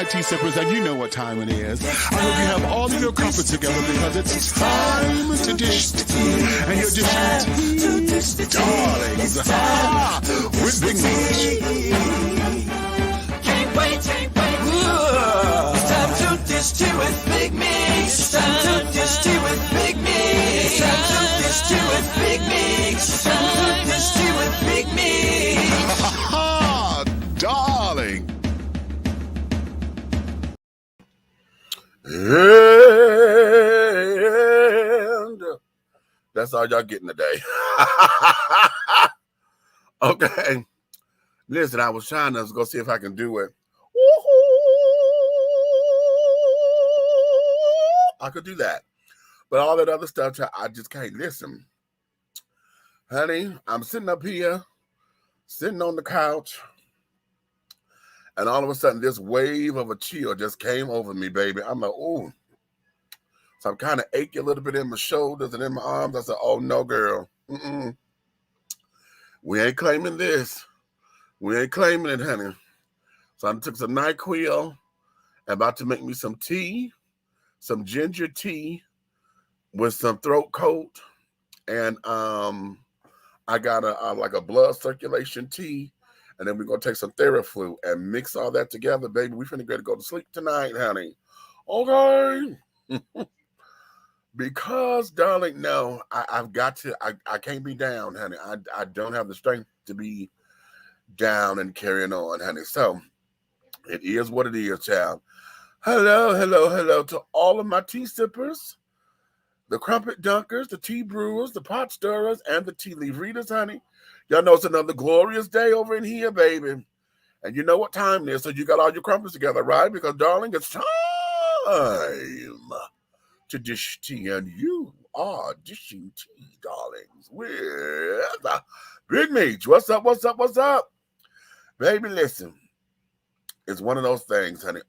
tea sippers, and you know what time it is. I hope you have all of your crumpets together because it's time to dish tea. And you're dishing tea, darlings, with Big Meech. Can't wait. It's time to dish tea with Big Meech. It's time to dish tea with Big Meech. It's time to dish tea with Big Meech. It's time to dish tea with Big Meech. Darling. And that's all y'all getting today. Okay. Listen, I was trying to go see if I can do it. I could do that. But all that other stuff, I just can't listen. Honey, I'm sitting up here, sitting on the couch, and all of a sudden this wave of a chill just came over me, baby. I'm like, ooh. So I'm kind of achy a little bit in my shoulders and in my arms. I said, oh, no, girl. We ain't claiming this. We ain't claiming it, honey. So I took some NyQuil, about to make me some tea, some ginger tea with some throat coat, and I got like a blood circulation tea, and then we're gonna take some Theraflu and mix all that together, baby. We finna get to go to sleep tonight, honey. Okay. Because, darling, no, I've got to. I can't be down, honey. I don't have the strength to be down and carrying on, honey. So it is what it is, child. Hello to all of my tea sippers, the crumpet dunkers, the tea brewers, the pot stirrers, and the tea leaf readers, honey. Y'all know it's another glorious day over in here, baby. And you know what time it is, so you got all your crumpets together, right? Because, darling, it's time to dish tea, and you are dishing tea, darlings, with Big Meech. What's up? Baby, listen. It's one of those things, honey.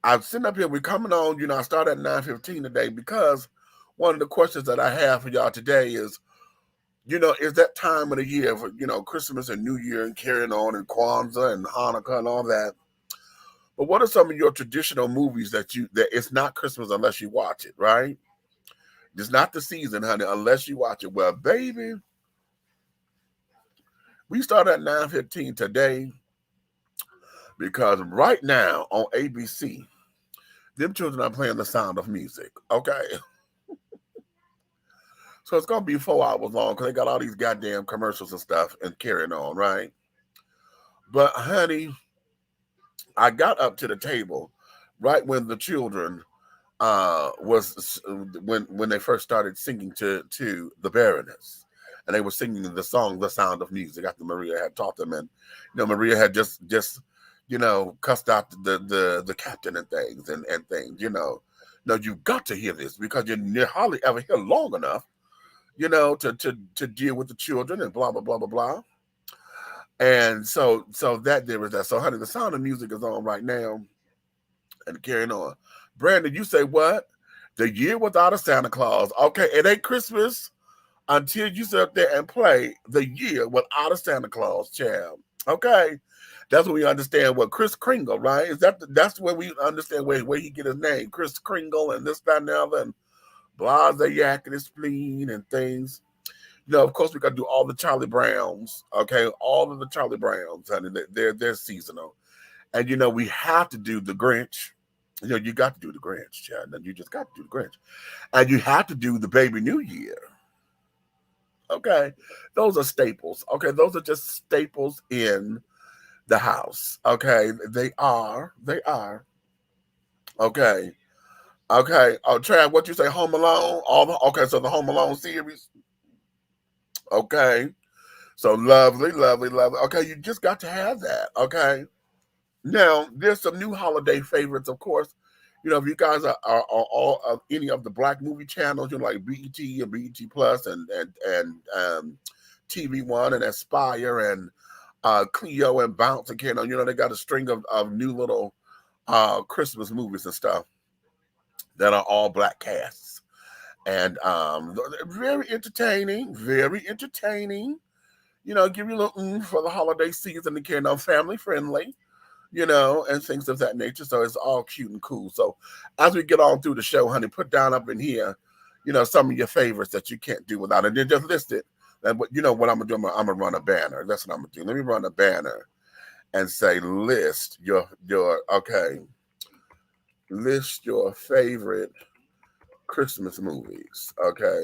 I'm sitting up here. We're coming on, I started at 9:15 today because one of the questions that I have for y'all today is, is that time of the year for, Christmas and New Year and carrying on and Kwanzaa and Hanukkah and all that. But what are some of your traditional movies that it's not Christmas unless you watch it, right? It's not the season, honey, unless you watch it. Well, baby, we start at 9:15 today because right now on ABC, them children are playing The Sound of Music, okay? So it's going to be 4 hours long because they got all these goddamn commercials and stuff and carrying on, right? But, honey, I got up to the table right when the children when they first started singing to the Baroness, and they were singing the song "The Sound of Music" after Maria had taught them, and Maria had just cussed out the captain and things and things. Now you've got to hear this because you hardly ever hear long enough, to deal with the children and blah blah blah blah blah. And so that there was that. So, honey, The Sound of Music is on right now and carrying on. Brandon, you say what? The Year Without a Santa Claus. Okay, it ain't Christmas until you sit up there and play The Year Without a Santa Claus, child. Okay, that's when we understand what Kris Kringle, right? That's where we understand where he get his name, Kris Kringle, and this, that, and the other, and Blase-Yak and his spleen and things. Of course, we got to do all the Charlie Browns, okay? All of the Charlie Browns, honey, they're seasonal. And, we have to do the Grinch. You got to do the Grinch, child. You just got to do the Grinch. And you have to do the Baby New Year. Okay? Those are staples, okay? Those are just staples in the house, okay? They are. Okay. Okay. Oh, Trav, what you say, Home Alone? Okay, so the Home Alone series. Okay, so lovely. Okay, you just got to have that. Okay, now there's some new holiday favorites, of course. If you guys are all of any of the Black movie channels, like BET and BET Plus and TV One and Aspire and Clio and Bounce and Canon, they got a string of new little Christmas movies and stuff that are all Black casts. And very entertaining. Give you a little for the holiday season. Again, family friendly. you know, and things of that nature. So it's all cute and cool. So as we get on through the show, honey, put down up in here, you know, some of your favorites that you can't do without, and then just list it. And what, you know what I'm gonna do? I'm gonna run a banner. That's what I'm gonna do. Let me run a banner and say list your okay. List your favorite Christmas movies, okay,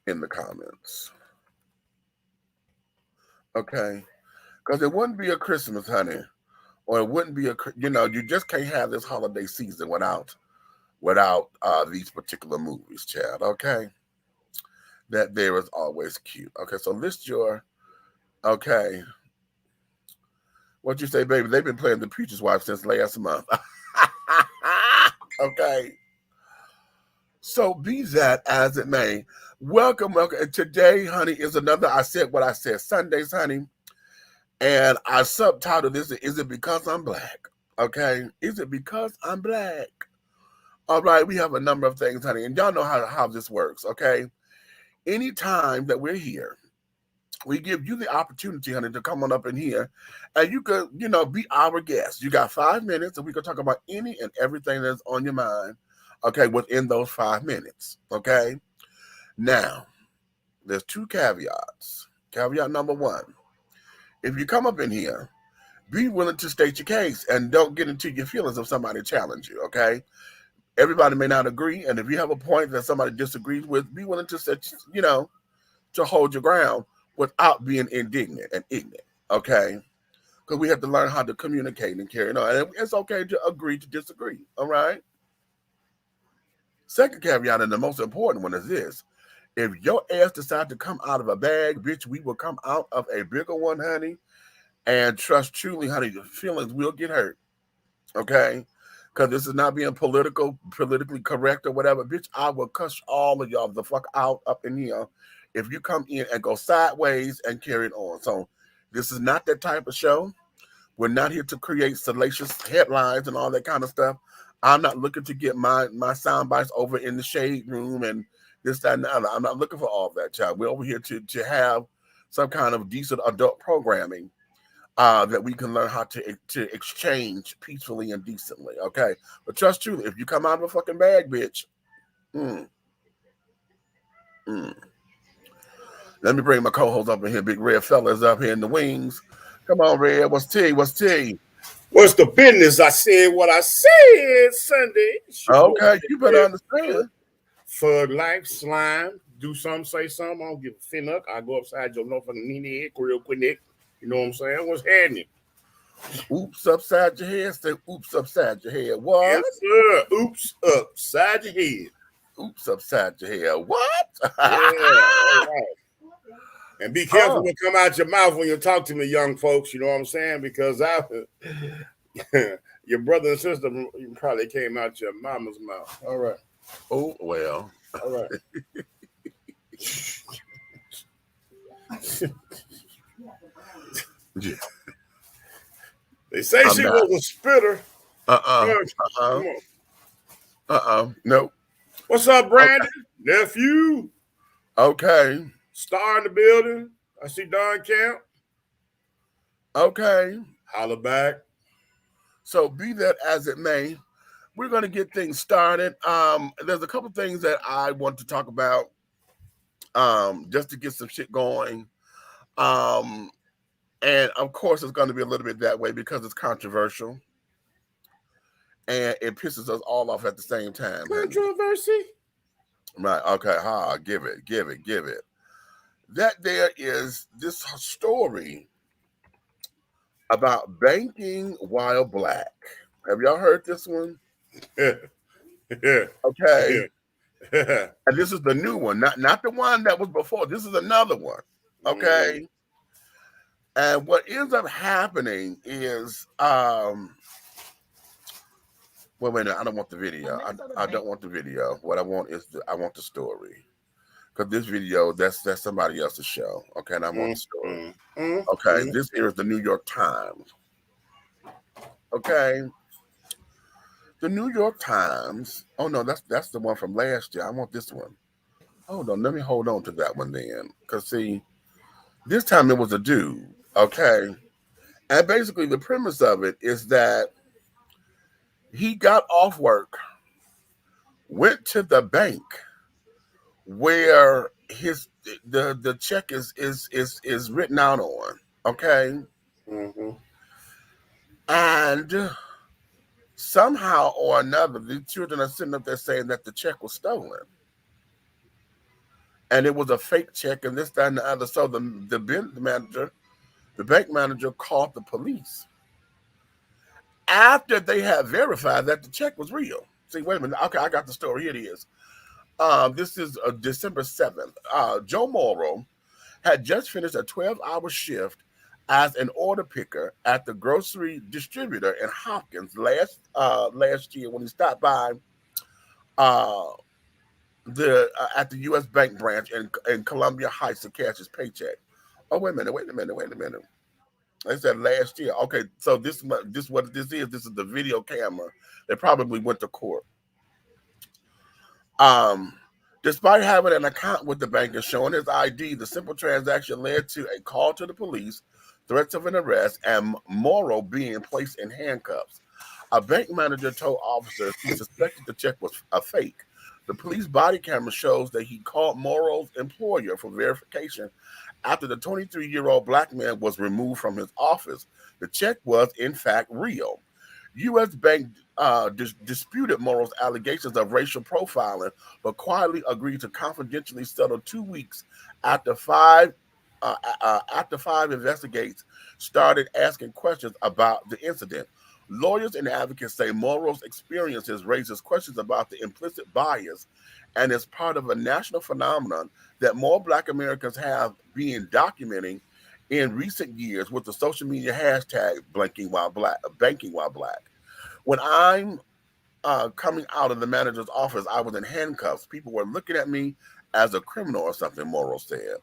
in the comments. Okay, because it wouldn't be a Christmas, honey, or it wouldn't be you know, you just can't have this holiday season without these particular movies, Chad. Okay, that there is always cute. Okay, so list your okay. What you say, baby? They've been playing The Preacher's Wife since last month. Okay. So be that as it may, welcome. And today, honey, is another, I said what I said, Sundays, honey. And I subtitled this, Is It Because I'm Black? Okay. Is it because I'm black? All right. We have a number of things, honey. And y'all know how this works. Okay. Anytime that we're here, we give you the opportunity, honey, to come on up in here and you could, you know, be our guest. You got 5 minutes and we can talk about any and everything that's on your mind, okay, within those 5 minutes, okay? Now, there's 2 caveats. Caveat number 1, if you come up in here, be willing to state your case and don't get into your feelings if somebody challenges you, okay? Everybody may not agree, and if you have a point that somebody disagrees with, be willing to set, you know, to hold your ground without being indignant and ignorant, okay? Because we have to learn how to communicate and carry on. And it's okay to agree to disagree, all right? Second caveat, and the most important one, is this. If your ass decide to come out of a bag, bitch, we will come out of a bigger one, honey. And trust truly, honey, your feelings will get hurt, okay? Because this is not being politically correct or whatever. Bitch, I will cuss all of y'all the fuck out up in here if you come in and go sideways and carry it on. So this is not that type of show. We're not here to create salacious headlines and all that kind of stuff. I'm not looking to get my sound bites over in the shade room and this, that, and the other. I'm not looking for all that, child. We're over here to have some kind of decent adult programming that we can learn how to exchange peacefully and decently, okay? But trust truly, if you come out of a fucking bag, bitch, Let me bring my co-host up in here. Big Red fella's up here in the wings. Come on, Red. What's tea? What's tea? What's the business? I said what I said Sunday. Okay, you better understand. For life, slime, do something, say something. I don't give a finnuck. I go upside your motherfucking knee head, real quick. You know what I'm saying? What's happening? Oops upside your head. Say oops upside your head. What? Yes, sir. Oops upside your head. Oops upside your head. What? Yeah, all right. And be careful what come out your mouth when you talk to me, young folks. You know what I'm saying? Because your brother and sister probably came out your mama's mouth. All right. Oh, well. All right. Yeah. They say she was a spitter. Nope. What's up, Brandon? Okay. Nephew. Okay. Star in the building. I see Don Camp. Okay. Holla back. So be that as it may, we're going to get things started. There's a couple things that I want to talk about just to get some shit going. And of course, it's going to be a little bit that way because it's controversial. And it pisses us all off at the same time. Controversy? Honey. Right. Okay. Give it. That there is this story about banking while black. Have y'all heard this one? Yeah. Okay. Yeah. And this is the new one, not the one that was before. This is another one. Okay. And what ends up happening is wait a minute, I don't want the video. I don't want the video. What I want is I want the story. Because this video, that's somebody else's show. Okay, and I want the story. Okay, this here is the New York Times. Okay. The New York Times. Oh no, that's the one from last year. I want this one. Hold on, let me hold on to that one then. Because see, this time it was a dude, okay? And basically, the premise of it is that he got off work, went to the bank where the check is written out on. Okay, Mm-hmm. and somehow or another, the children are sitting up there saying that the check was stolen. And it was a fake check, and this, that, and the other. So the bank manager called the police after they had verified that the check was real. See, wait a minute. Okay, I got the story. Here it is. This is December 7th. Joe Morrow had just finished a 12-hour shift as an order picker at the grocery distributor in Hopkins last year when he stopped by uh, the at the U.S. Bank branch in Columbia Heights to cash his paycheck. Oh, wait a minute, wait a minute, wait a minute. I said last year. Okay, so this what this is. This is the video camera. They probably went to court. Um, Despite having an account with the bank and showing his ID, the simple transaction led to a call to the police, threats of an arrest, and Morrow being placed in handcuffs. A bank manager told officers he suspected the check was a fake. The police body camera shows that he called Morrow's employer for verification after the 23-year-old black man was removed from his office. The check was, in fact, real. U.S. Bank disputed Morrow's allegations of racial profiling, but quietly agreed to confidentially settle 2 weeks after five investigators started asking questions about the incident. Lawyers and advocates say Morrow's experiences raises questions about the implicit bias and is part of a national phenomenon that more Black Americans have been documenting in recent years with the social media hashtag banking while black. When I'm coming out of the manager's office, I was in handcuffs. People were looking at me as a criminal or something, Morrow said.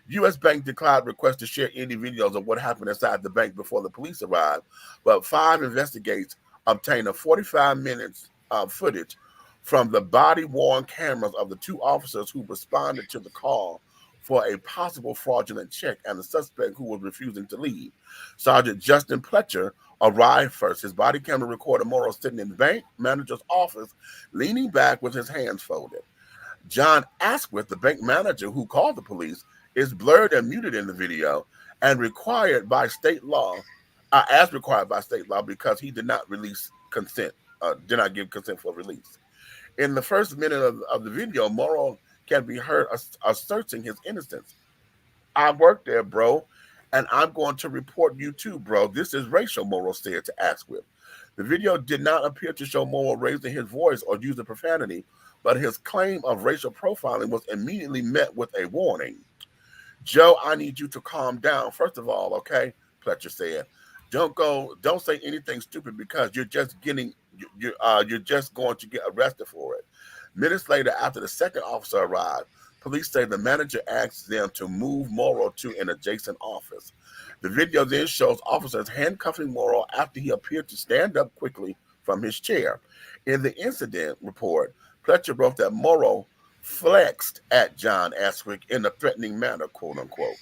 U.S. Bank declined requests to share any videos of what happened inside the bank before the police arrived, but 5 investigators obtained a 45 minutes footage from the body-worn cameras of the 2 officers who responded to the call for a possible fraudulent check and the suspect who was refusing to leave. Sergeant Justin Pletcher arrived first. His body camera recorded Morrow sitting in the bank manager's office, leaning back with his hands folded. John Asquith, the bank manager who called the police, is blurred and muted in the video and required by state law, as required by state law, because he did not did not give consent for release. In the first minute of the video, Morrow can be heard asserting his innocence. I work there, bro, and I'm going to report you too, bro. This is racial, Morrow said to Asquith. The video did not appear to show Morrow raising his voice or using profanity, but his claim of racial profiling was immediately met with a warning. Joe, I need you to calm down. First of all, okay, Pletcher said. Don't say anything stupid because you're just going to get arrested for it. Minutes later, after the second officer arrived, police say the manager asked them to move Morrow to an adjacent office. The video then shows officers handcuffing Morrow after he appeared to stand up quickly from his chair. In the incident report, Pletcher wrote that Morrow flexed at John Asquith in a threatening manner, quote unquote.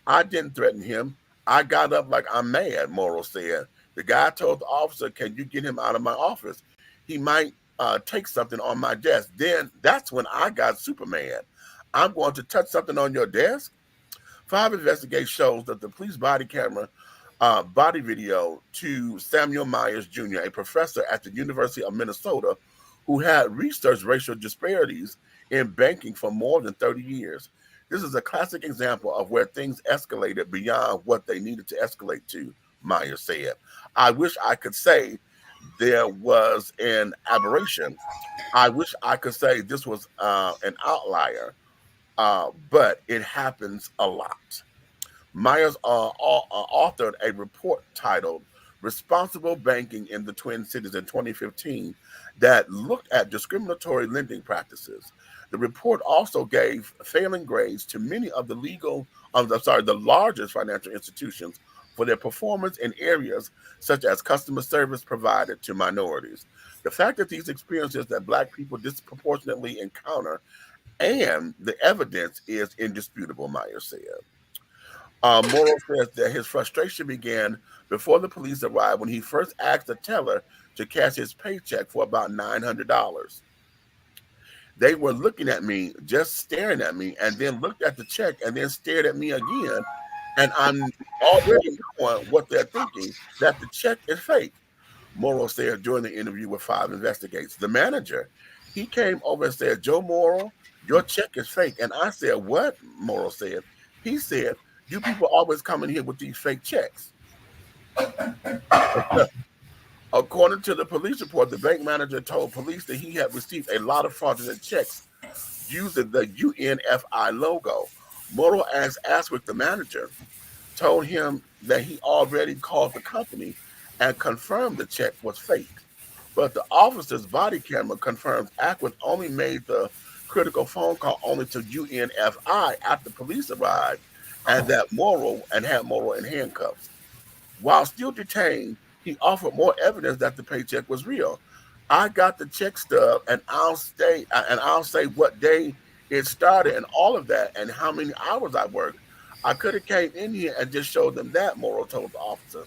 I didn't threaten him. I got up like I'm mad, Morrow said. The guy told the officer, can you get him out of my office? He might take something on my desk. Then that's when I got super mad. I'm going to touch something on your desk? 5 investigations shows that the police body camera body video to Samuel Myers Jr., a professor at the University of Minnesota who had researched racial disparities in banking for more than 30 years. This is a classic example of where things escalated beyond what they needed to escalate to, Myers said. I wish I could say there was an aberration. I wish I could say this was an outlier, but it happens a lot. Myers authored a report titled Responsible Banking in the Twin Cities in 2015 that looked at discriminatory lending practices. The report also gave failing grades to many of the largest financial institutions for their performance in areas such as customer service provided to minorities. The fact that these experiences that Black people disproportionately encounter and the evidence is indisputable, Myers said. Morrow says that his frustration began before the police arrived when he first asked the teller to cash his paycheck for about $900. They were looking at me, just staring at me, and then looked at the check and then stared at me again. And I'm already knowing what they're thinking, that the check is fake. Morrow said during the interview with 5 Investigates. The manager, he came over and said, Joe Morrow, your check is fake. And I said, what? Morrow said. He said, you people always come in here with these fake checks. According to the police report, the bank manager told police that he had received a lot of fraudulent checks using the UNFI logo. Morrow asked with the manager, told him that he already called the company and confirmed the check was fake. But the officer's body camera confirms Ackwood only made the critical phone call only to UNFI after police arrived and that Morrow had Morrow in handcuffs. While still detained, he offered more evidence that the paycheck was real. I got the check stub, and I'll say what day it started and all of that, and how many hours I worked. I could have came in here and just showed them that, Morrow told the officer.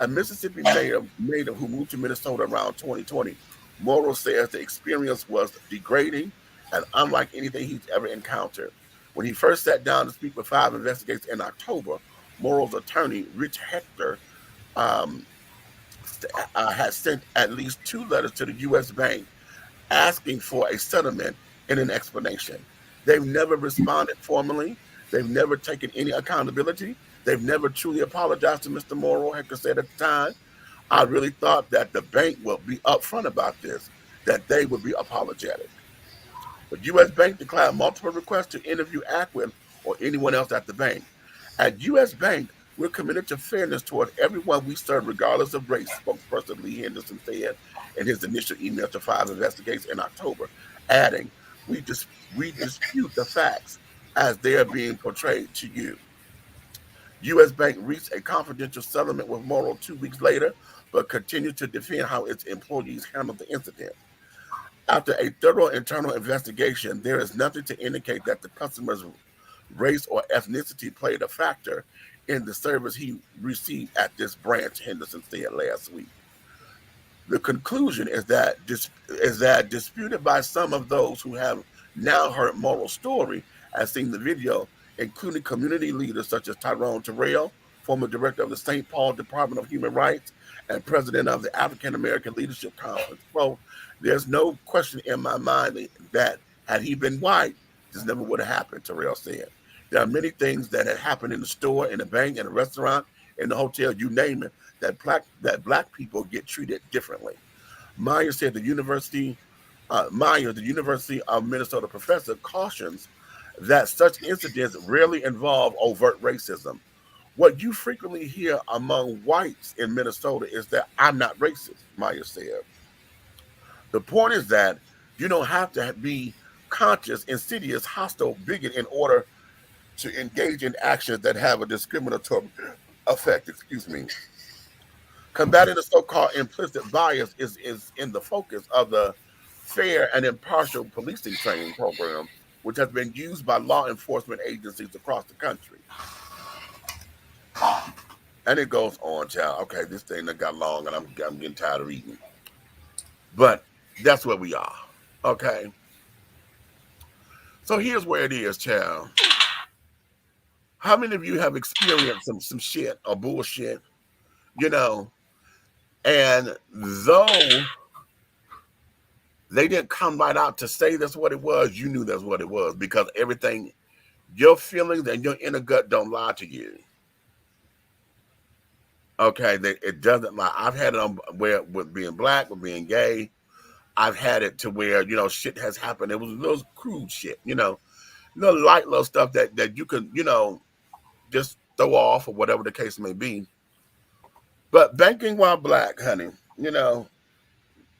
A Mississippi native who moved to Minnesota around 2020, Morrow says the experience was degrading and unlike anything he's ever encountered. When he first sat down to speak with 5 Investigators in October, Morrow's attorney, Rich Hector, had sent at least 2 letters to the U.S. Bank asking for a settlement and an explanation. They've never responded formally. They've never taken any accountability. They've never truly apologized to Mr. Morrow, Hector said at the time. I really thought that the bank would be upfront about this, that they would be apologetic. The U.S. Bank declined multiple requests to interview Ackwood or anyone else at the bank. At U.S. Bank, we're committed to fairness toward everyone we serve, regardless of race, spokesperson Lee Henderson said in his initial email to 5 Investigators in October, adding, we dispute the facts as they are being portrayed to you. U.S. Bank reached a confidential settlement with Morrow 2 weeks later, but continued to defend how its employees handled the incident. After a thorough internal investigation, there is nothing to indicate that the customer's race or ethnicity played a factor in the service he received at this branch, Henderson said last week. The conclusion is that disputed by some of those who have now heard Morrow's story and seen the video, including community leaders such as Tyrone Terrell, former director of the St. Paul Department of Human Rights and president of the African American Leadership Conference. Well, there's no question in my mind that had he been white, this never would have happened, Terrell said. There are many things that have happened in the store, in the bank, in the restaurant, in the hotel, you name it, that black people get treated differently. Meyer said the University of Minnesota professor cautions that such incidents rarely involve overt racism. What you frequently hear among whites in Minnesota is that I'm not racist, Meyer said. The point is that you don't have to be conscious, insidious, hostile, bigot in order to engage in actions that have a discriminatory effect. Combating the so-called implicit bias is in the focus of the Fair and Impartial Policing Training Program, which has been used by law enforcement agencies across the country. And it goes on, child. Okay, this thing that got long and I'm getting tired of reading. But that's where we are. Okay. So here's where it is, child. How many of you have experienced some shit or bullshit, and though they didn't come right out to say that's what it was, you knew that's what it was, because everything, your feelings and your inner gut don't lie to you. Okay, it doesn't lie. I've had it on where with being black, with being gay. I've had it to where, shit has happened. It was little crude shit, little light little stuff that you can, just throw off or whatever the case may be. But banking while black, honey,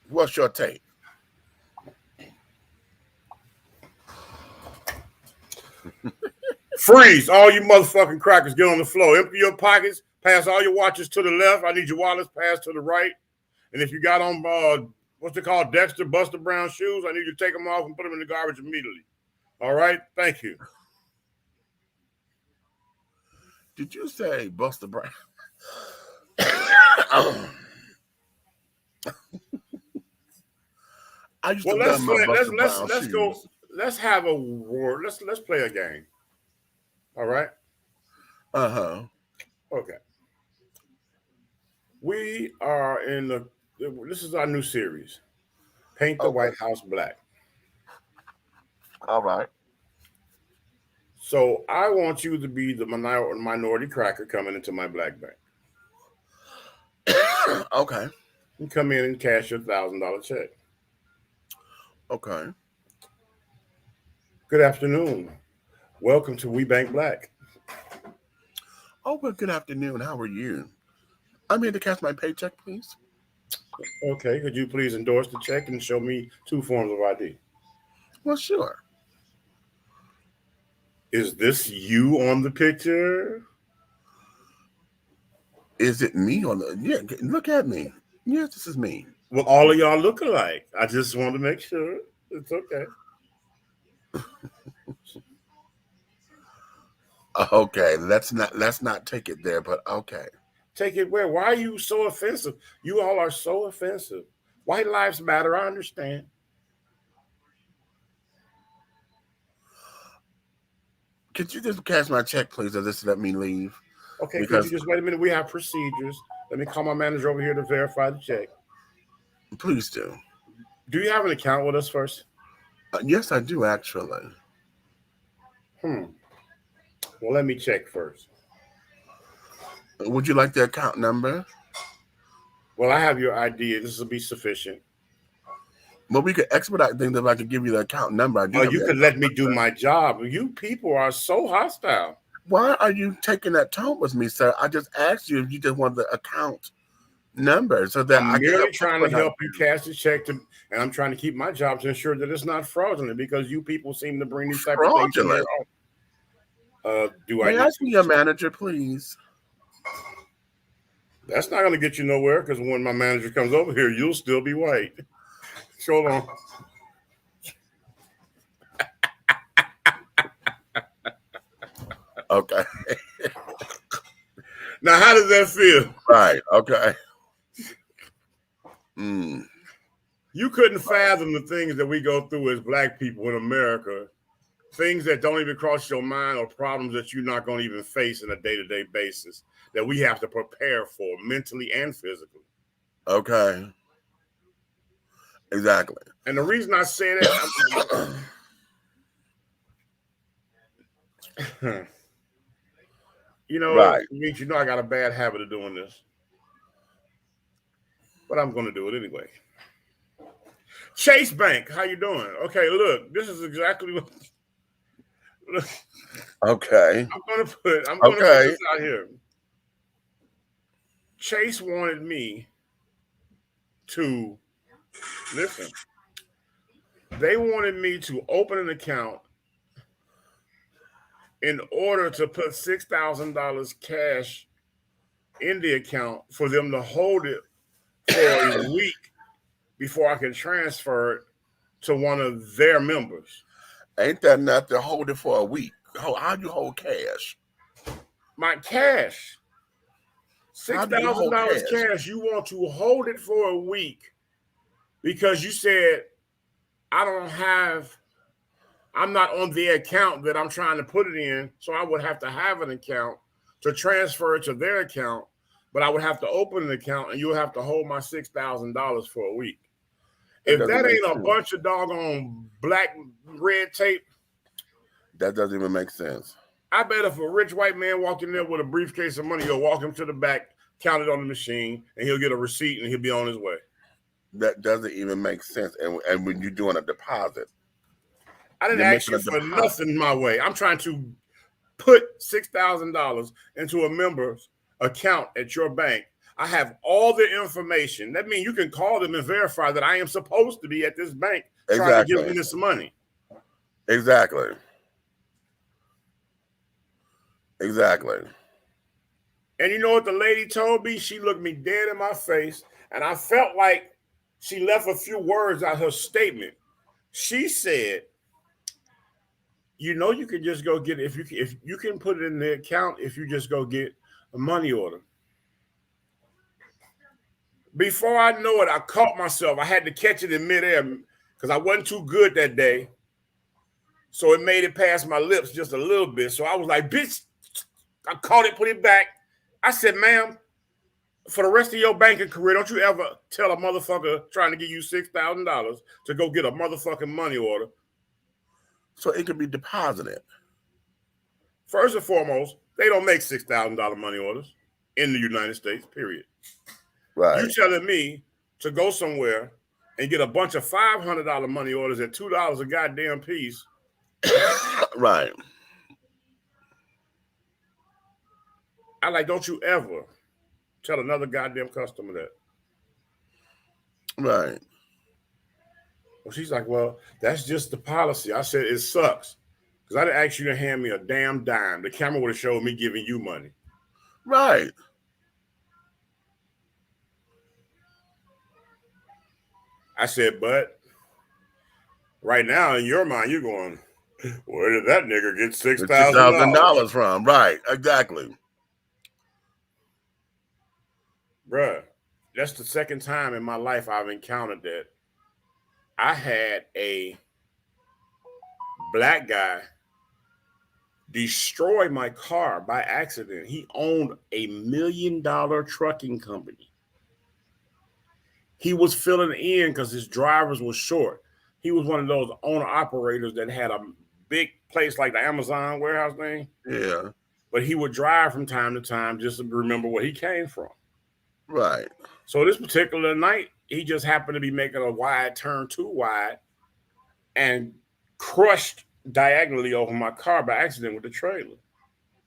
what's your take? Freeze, all you motherfucking crackers, get on the floor. Empty your pockets, pass all your watches to the left. I need your wallets passed to the right. And if you got on, what's it called, Dexter, Buster Brown shoes, I need you to take them off and put them in the garbage immediately. All right? Thank you. Did you say Buster Brown? I used to Well, love let's my play. Buster Brown Let's go. shoes. Let's have a word. Let's play a game. All right. Uh-huh. Okay. We are in the. This is our new series. Paint the Okay. White House black. All right. So I want you to be the minority cracker coming into my black bank. Okay. You come in and cash your $1,000 check. Okay. Good afternoon. Welcome to We Bank Black. Oh, well, good afternoon. How are you? I'm here to cash my paycheck, please. Okay, could you please endorse the check and show me 2 forms of ID? Well, sure. Is this you on the picture? Is it me on the? Yeah, look at me. Yes, this is me. Well, all of y'all look alike. I just want to make sure. It's okay. Okay, let's not take it there, but okay. Take it where? Why are you so offensive? You all are so offensive. White lives matter. I understand. Could you just cash my check, please, or just let me leave? Okay, could Because you just wait a minute? We have procedures. Let me call my manager over here to verify the check. please do. Do you have an account with us first? Yes, I do actually. Well, let me check first. Would you like the account number? Well, I have your ID. This will be sufficient. Well, we could expedite things if I could give you the account number. I do. Oh, have you the could let account me do number. my job. You people are so hostile. Why are you taking that tone with me, sir? I just asked you if you just want the account number so that I I'm can merely help trying to expedite help you cash the check, and I'm trying to keep my job to ensure that it's not fraudulent because you people seem to bring these type of things in fraudulent. here. Do I May I need see your manager, please? That's not going to get you nowhere because when my manager comes over here, you'll still be white. Hold on. Okay. Now, how does that feel? Right. Okay. You couldn't fathom the things that we go through as black people in America, things that don't even cross your mind or problems that you're not going to even face on a day-to-day basis that we have to prepare for mentally and physically. Okay. Exactly. And the reason I say that, Right. you know I got a bad habit of doing this. But I'm going to do it anyway. Chase Bank, how you doing? Okay, look, this is exactly what. Look, Okay. I'm going to put this out here. Chase wanted me to listen. They wanted me to open an account in order to put $6,000 cash in the account for them to hold it for a week before I can transfer it to one of their members. Ain't that enough to hold it for a week? How do you hold cash? My cash. How do you hold $6,000 cash. You want to hold it for a week because you said I'm not on the account that I'm trying to put it in, so I would have to have an account to transfer it to their account, but I would have to open an account and you'll have to hold my $6,000 for a week. If that ain't a bunch of doggone black red tape, that doesn't even make sense. I bet if a rich white man walked in there with a briefcase of money, he'll walk him to the back, count it on the machine, and he'll get a receipt and he'll be on his way. That doesn't even make sense. And when you're doing a deposit, I didn't ask you for nothing my way. I'm trying to put $6,000 into a member's account at your bank. I have all the information. That means you can call them and verify that I am supposed to be at this bank trying to give them this money. Exactly. Exactly. And you know what the lady told me? She looked me dead in my face, and I felt like she left a few words out her statement. She said, you know you can just go get it if you can put it in the account if you just go get a money order. Before I know it, I caught myself. I had to catch it in midair because I wasn't too good that day. So it made it past my lips just a little bit. So I was like, bitch, I caught it, put it back. I said, ma'am, for the rest of your banking career, don't you ever tell a motherfucker trying to give you $6,000 to go get a motherfucking money order. So it could be deposited. First and foremost, they don't make $6,000 money orders in the United States, period. Right. You telling me to go somewhere and get a bunch of $500 money orders at $2 a goddamn piece. Right. I like, don't you ever tell another goddamn customer that. Right. Well, she's like, well, that's just the policy. I said, it sucks. Because I didn't ask you to hand me a damn dime. The camera would have showed me giving you money. Right. I said, but right now in your mind, you're going, where did that nigga get $6,000 from? Right. Exactly. Bruh, that's the second time in my life I've encountered that. I had a black guy destroy my car by accident. He owned $1 million trucking company. He was filling in because his drivers were short. He was one of those owner-operators that had a big place like the Amazon warehouse thing. Yeah. But he would drive from time to time just to remember where he came from. Right. So this particular night, he just happened to be making a wide turn too wide and crushed diagonally over my car by accident with the trailer.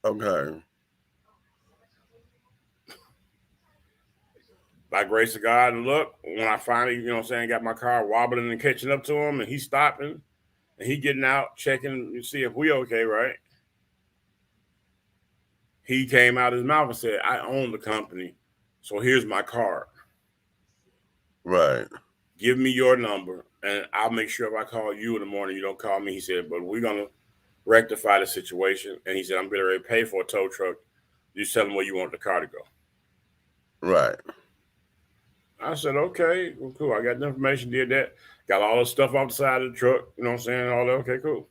Okay. By grace of God, and look, when I finally, got my car wobbling and catching up to him, and he stopping, and he getting out, checking to see if we okay, right? He came out of his mouth and said, I own the company, so here's my card. Right. Give me your number, and I'll make sure if I call you in the morning, you don't call me. He said, but we're going to rectify the situation. And he said, I'm getting ready to pay for a tow truck. You tell him where you want the car to go. Right. I said, okay, well, cool. I got the information, did that. Got all the stuff off the side of the truck, you know what I'm saying? All that, okay, cool.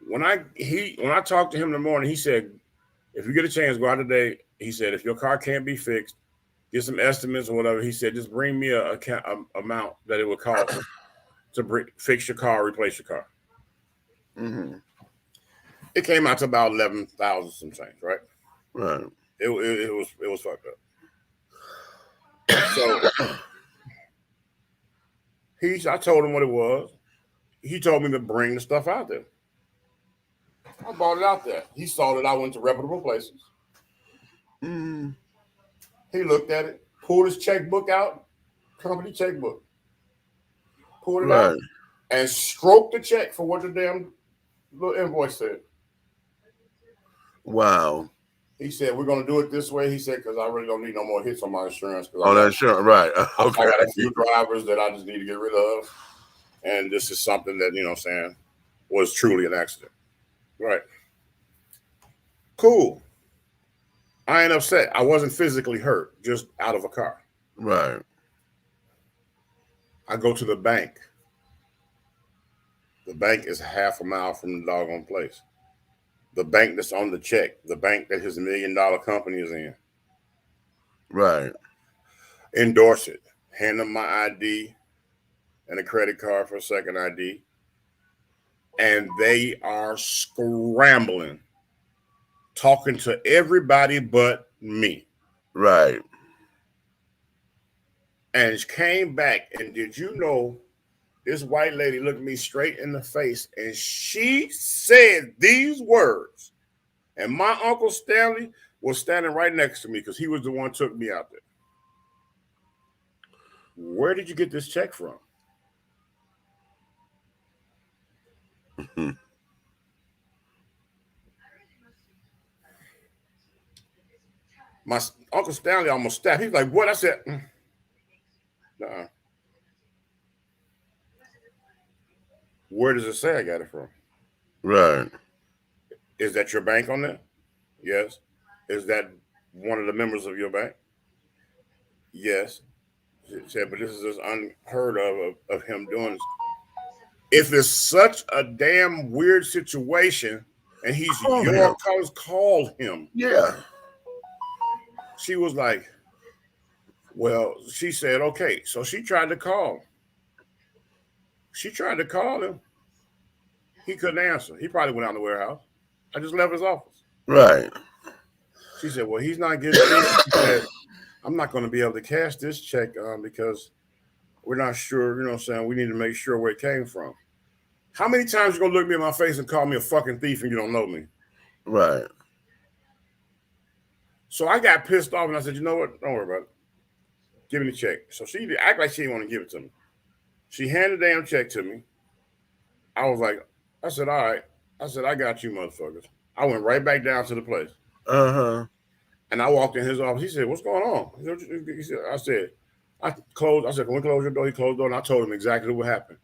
When I talked to him in the morning, he said, if you get a chance, go out today. He said, if your car can't be fixed, get some estimates or whatever. He said, just bring me a amount that it would cost to fix your car, replace your car. Mm-hmm. It came out to about 11,000 some change, right? Right. It was fucked up. So I told him what it was. He told me to bring the stuff out there. I brought it out there. He saw that I went to reputable places. Mm. He looked at it, pulled his checkbook out, company checkbook, pulled it out, and stroked the check for what the damn little invoice said. Wow. He said, we're going to do it this way. He said, because I really don't need no more hits on my insurance. On that insurance, right. Okay. I got a few drivers that I just need to get rid of. And this is something that, you know what I'm saying, was truly an accident. Right. Cool. I ain't upset. I wasn't physically hurt, just out of a car. Right. I go to the bank. The bank is half a mile from the doggone place. The bank that's on the check, the bank that his $1 million company is in. Right. Endorse it. Hand them my ID and a credit card for a second ID. And they are scrambling, talking to everybody but me. Right. And it came back, and did you know this white lady looked me straight in the face, and she said these words. And my Uncle Stanley was standing right next to me because he was the one who took me out there. Where did you get this check from? Mm-hmm. My Uncle Stanley almost stabbed. He's like, what? I said, nah. Where does it say I got it from? Right. Is that your bank on there? Yes. Is that one of the members of your bank? Yes. She said, but this is just unheard of him doing this. If it's such a damn weird situation and he's Call your him. cause, call him. Yeah. She was like, well, she said, okay. So she tried to call. She tried to call him. He couldn't answer. He probably went out in the warehouse. I just left his office. Right. She said, well, he's not getting it. She said, I'm not going to be able to cash this check because we're not sure, you know what I'm saying? We need to make sure where it came from. How many times you going to look me in my face and call me a fucking thief and you don't know me? Right. So I got pissed off and I said, you know what? Don't worry about it. Give me the check. So she act like she didn't want to give it to me. She handed the damn check to me. I was like, I said, all right. I said, I got you motherfuckers. I went right back down to the place. Uh-huh. And I walked in his office. He said, what's going on? He said, I said, can we close your door? He closed the door and I told him exactly what happened.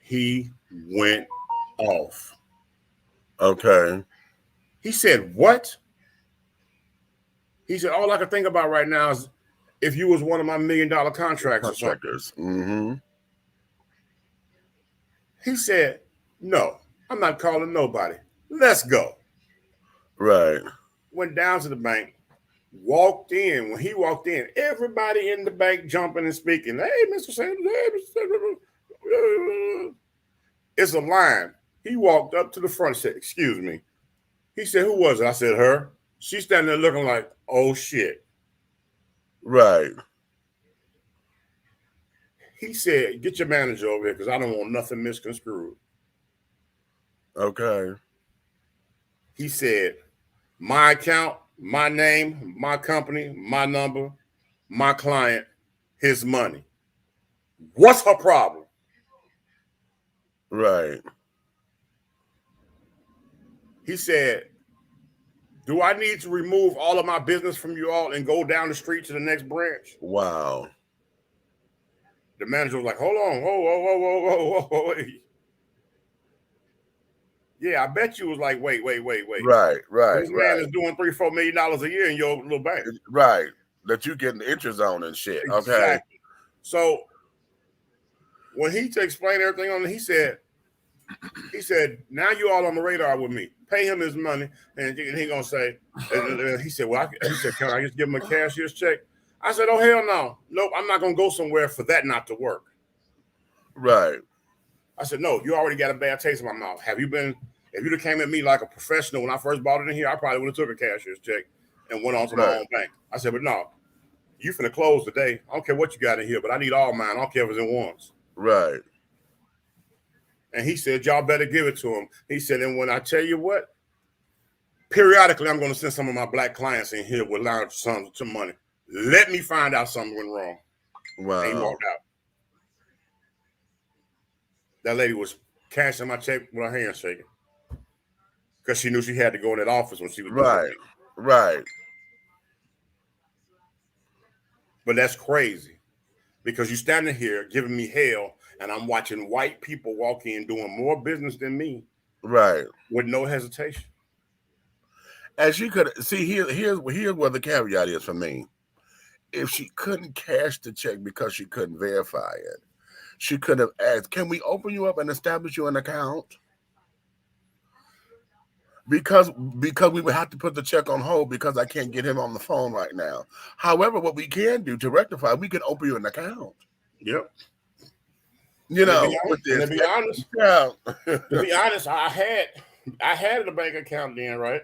He went off. Okay. He said, what? He said, all I can think about right now is if you was one of my $1 million contracts or something. Contractors. Mm-hmm. He said, no, I'm not calling nobody. Let's go. Right. Went down to the bank, walked in. When he walked in, everybody in the bank jumping and speaking. Hey, Mr. Sanders. Hey, Mr. Sanders. It's a line. He walked up to the front and said, excuse me. He said, who was it? I said, her. She's standing there looking like, oh, shit. Right. He said, get your manager over here because I don't want nothing misconstrued. Okay. He said, my account, my name, my company, my number, my client, his money. What's her problem? Right. He said, do I need to remove all of my business from you all and go down the street to the next branch? Wow. The manager was like, hold on. Whoa. Yeah, I bet you was like, wait. Right. This man is doing $3-4 million a year in your little bank. Right. That you getting interest on and shit. Exactly. Okay. So when he to explain everything on it, he said, now you all on the radar with me. Pay him his money. And he gonna say, he said, can I just give him a cashier's check? I said, oh, hell no. Nope, I'm not gonna go somewhere for that not to work. Right. I said, no, you already got a bad taste in my mouth. If you'd have came at me like a professional when I first bought it in here, I probably would have took a cashier's check and went on to my own bank. I said, but no, you finna close today. I don't care what you got in here, but I need all mine. I don't care if it's in ones. Right. And he said, y'all better give it to him. He said, and when I tell you what, periodically I'm going to send some of my black clients in here with large sums of money. Let me find out something went wrong. Wow. And he walked out. That lady was cashing my check with her hands shaking because she knew she had to go in that office when she was right. Right. But that's crazy because you're standing here giving me hell, and I'm watching white people walk in doing more business than me, right, with no hesitation. And she could see here's where the caveat is for me. If she couldn't cash the check because she couldn't verify it, she could have asked, "Can we open you up and establish you an account?" Because we would have to put the check on hold because I can't get him on the phone right now. However, what we can do to rectify, we can open you an account. Yep. You know, to be honest, yeah. To be honest, I had a bank account then, right?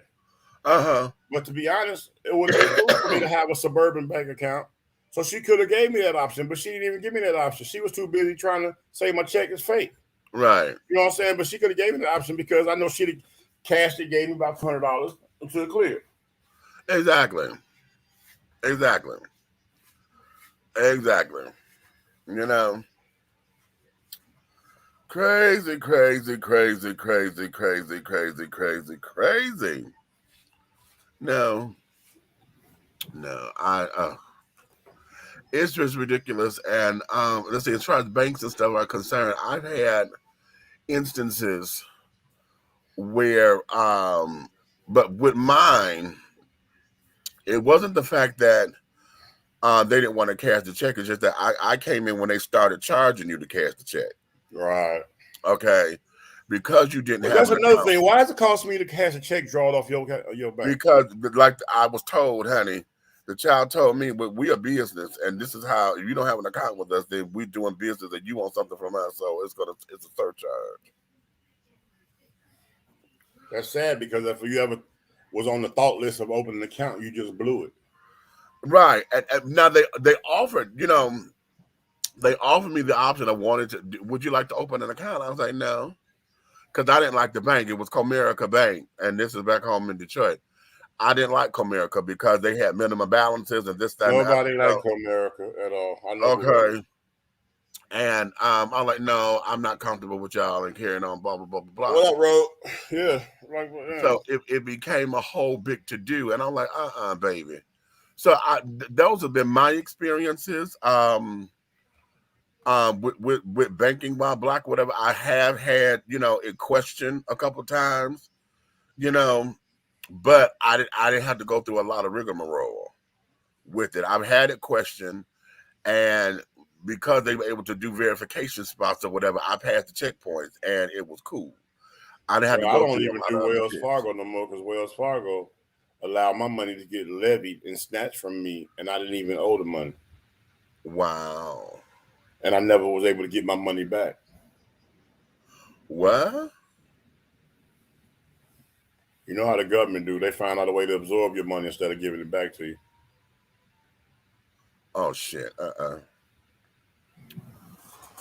But to be honest, it would have been cool for me to have a suburban bank account. So she could have gave me that option, but she didn't even give me that option. She was too busy trying to say my check is fake. Right. You know what I'm saying? But she could have gave me the option because I know she'd have cashed it, gave me about $200 until it cleared. Exactly. You know. Crazy. No, it's just ridiculous. And let's see, as far as banks and stuff are concerned, I've had instances where, but with mine, it wasn't the fact that they didn't want to cash the check. It's just that I came in when they started charging you to cash the check. Right. Okay. Because you didn't But have that's an another account. thing. Why does it cost me to cash a check drawn off your bank? Because, like I was told, honey, the child told me, but we are business, and this is how, if you don't have an account with us, then we're doing business, and you want something from us, so it's a surcharge. That's sad, because if you ever was on the thought list of opening an account, you just blew it. Right. And now they offered, they offered me the option. I wanted to, would you like to open an account? I was like, no, because I didn't like the bank. It was Comerica Bank, and this is back home in Detroit. I didn't like Comerica because they had minimum balances and this, that, Nobody and liked America at all. I know. okay. And I'm like, no, I'm not comfortable with y'all and carrying on, blah, blah, blah, blah, blah. What up, Ro? Yeah. Like, yeah. So it became a whole big to do. And I'm like, baby. So those have been my experiences with banking while Black, whatever. I have had, it questioned a couple of times, but I didn't have to go through a lot of rigmarole with it. I've had it questioned, and because they were able to do verification spots or whatever, I passed the checkpoints, and it was cool. I didn't have to go. I don't even do Wells Fargo no more, because Wells Fargo allowed my money to get levied and snatched from me, and I didn't even owe the money. Wow. And I never was able to get my money back. What? You know how the government do? They find out a way to absorb your money instead of giving it back to you. Oh shit.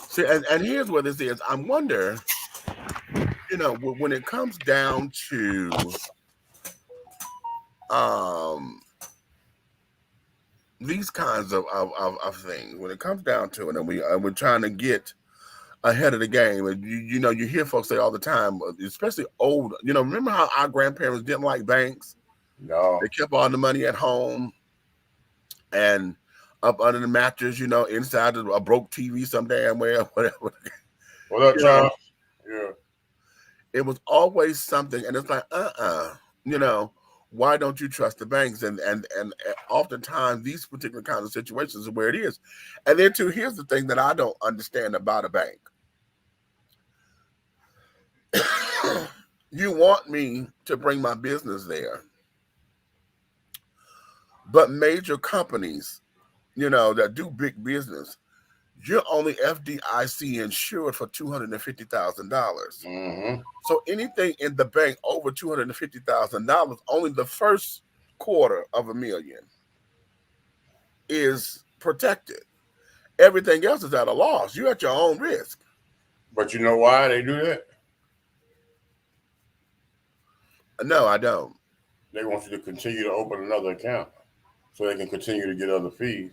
See, and here's what this is. I wonder, when it comes down to these kinds of things, when it comes down to it, and we're trying to get ahead of the game, and you hear folks say all the time, especially old, remember how our grandparents didn't like banks? No. They kept all the money at home and up under the mattress, inside a broke TV some damn way, whatever. What up, John? Yeah. It was always something, and it's like, why don't you trust the banks? And oftentimes these particular kinds of situations are where it is. And then too, here's the thing that I don't understand about a bank. You want me to bring my business there, but major companies, that do big business, you're only FDIC insured for $250,000. Mm-hmm. So anything in the bank over $250,000, only the first quarter of $1 million is protected. Everything else is at a loss. You're at your own risk. But you know why they do that? No, I don't. They want you to continue to open another account so they can continue to get other fees.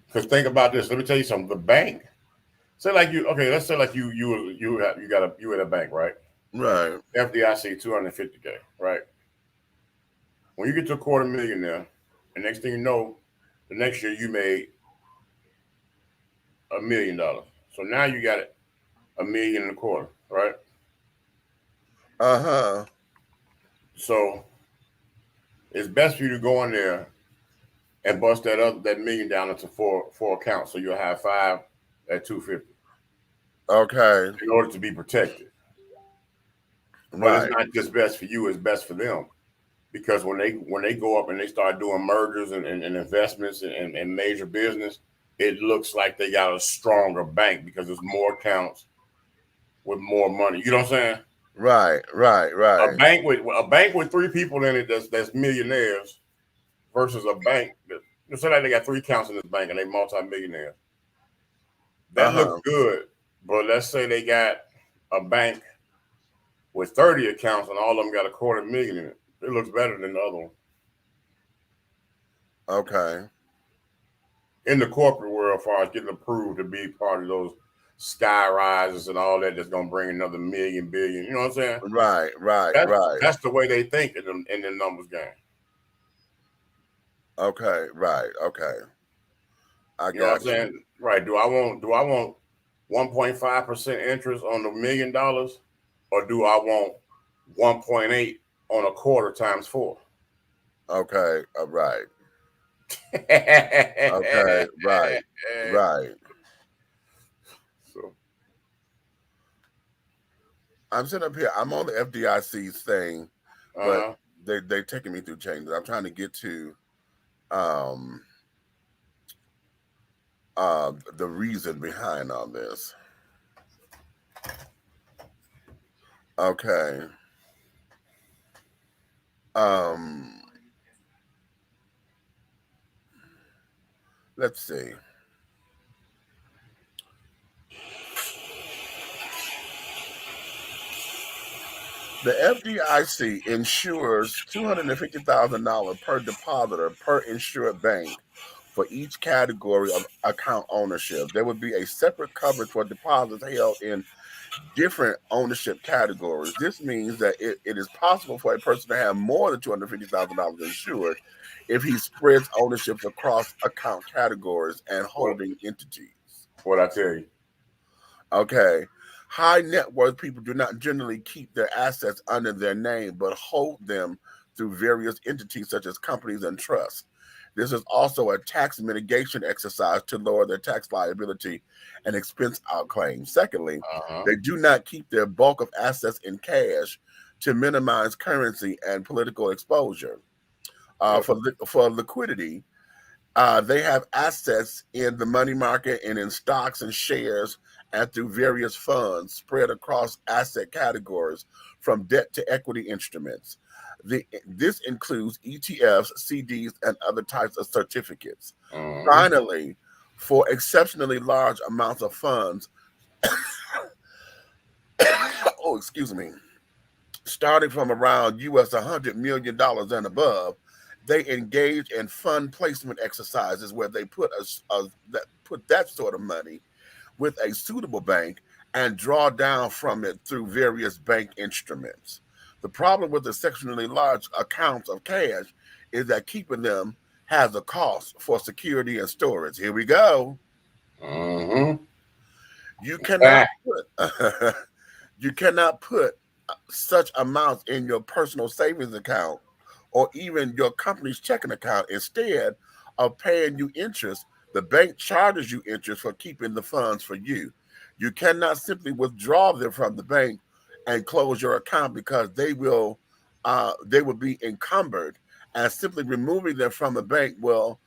Because think about this. Let me tell you something. The bank, let's say like you at a bank, right? Right. FDIC $250K, right? When you get to $250,000 there, the next thing you know, the next year you made $1 million. So now you got it $1.25 million, right? So it's best for you to go in there and bust that $1 million down into four accounts, so you'll have 5 at $250. Okay. In order to be protected. But it's not just best for you; it's best for them, because when they go up and they start doing mergers and investments and major business, it looks like they got a stronger bank because there's more accounts with more money. You know what I'm saying? Right. A bank with 3 people in it that's millionaires versus a bank that say like they got 3 accounts in this bank and they multi-millionaires. That looks good, but let's say they got a bank with 30 accounts and all of them got $250,000 in it. It looks better than the other one. Okay. In the corporate world, as far as getting approved to be part of those sky rises and all that, that's gonna bring another million, billion. You know what I'm saying? Right. That's the way they think in the numbers game. Okay. Right. Okay. I got you. Know what I'm saying? Right. Do I want 1.5% interest on the $1 million, or do I want 1.8 on a quarter times 4? Okay, right. Okay, right. So I'm sitting up here. I'm on the FDIC's thing, but they're taking me through changes. I'm trying to get to the reason behind all this. Okay. Let's see. The FDIC insures $250,000 per depositor per insured bank for each category of account ownership. There would be a separate coverage for deposits held in different ownership categories. This means that it is possible for a person to have more than $250,000 insured if he spreads ownerships across account categories and holding entities. What I tell you? Okay. High net worth people do not generally keep their assets under their name, but hold them through various entities such as companies and trusts. This is also a tax mitigation exercise to lower their tax liability and expense out claims. Secondly, they do not keep their bulk of assets in cash to minimize currency and political exposure. For liquidity, they have assets in the money market and in stocks and shares and through various funds spread across asset categories from debt to equity instruments. This includes ETFs, CDs, and other types of certificates. Finally, for exceptionally large amounts of funds, starting from around US $100 million and above, they engage in fund placement exercises where they put that sort of money with a suitable bank and draw down from it through various bank instruments. The problem with exceptionally large accounts of cash is that keeping them has a cost for security and storage. Here we go. You cannot put such amounts in your personal savings account or even your company's checking account. Instead of paying you interest, the bank charges you interest for keeping the funds for you. You cannot simply withdraw them from the bank and close your account because they will be encumbered, and simply removing them from the bank will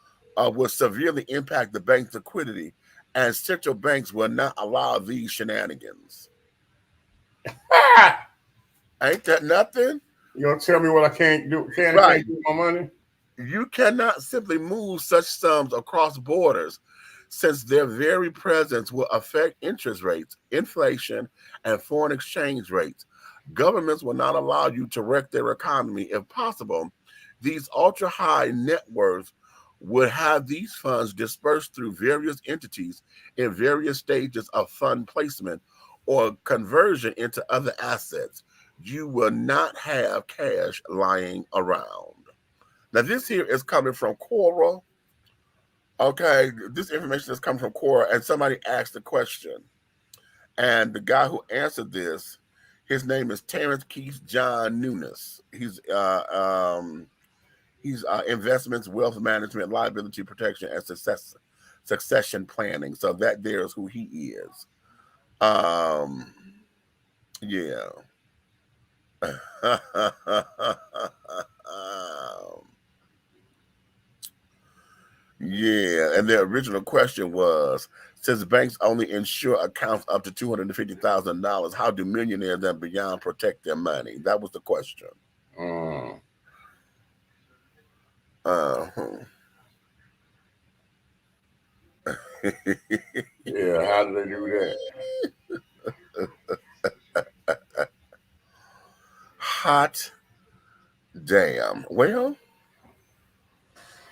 severely impact the bank's liquidity, and central banks will not allow these shenanigans. Ain't that nothing? You gonna tell me what I can't do? Can't do with my money? You cannot simply move such sums across borders, since their very presence will affect interest rates, inflation, and foreign exchange rates. Governments will not allow you to wreck their economy. If possible, these ultra-high net worths would have these funds dispersed through various entities in various stages of fund placement or conversion into other assets. You will not have cash lying around. Now, this here is coming from Quora. Okay, this information is coming from Quora, and somebody asked the question. And the guy who answered this, his name is Terrence Keith John Nunes. He's investments, wealth management, liability protection, and succession planning. So that there's who he is. Yeah. Yeah, and the original question was, since banks only insure accounts up to $250,000, how do millionaires and beyond protect their money? That was the question. Yeah, how do they do that? Hot damn. Well,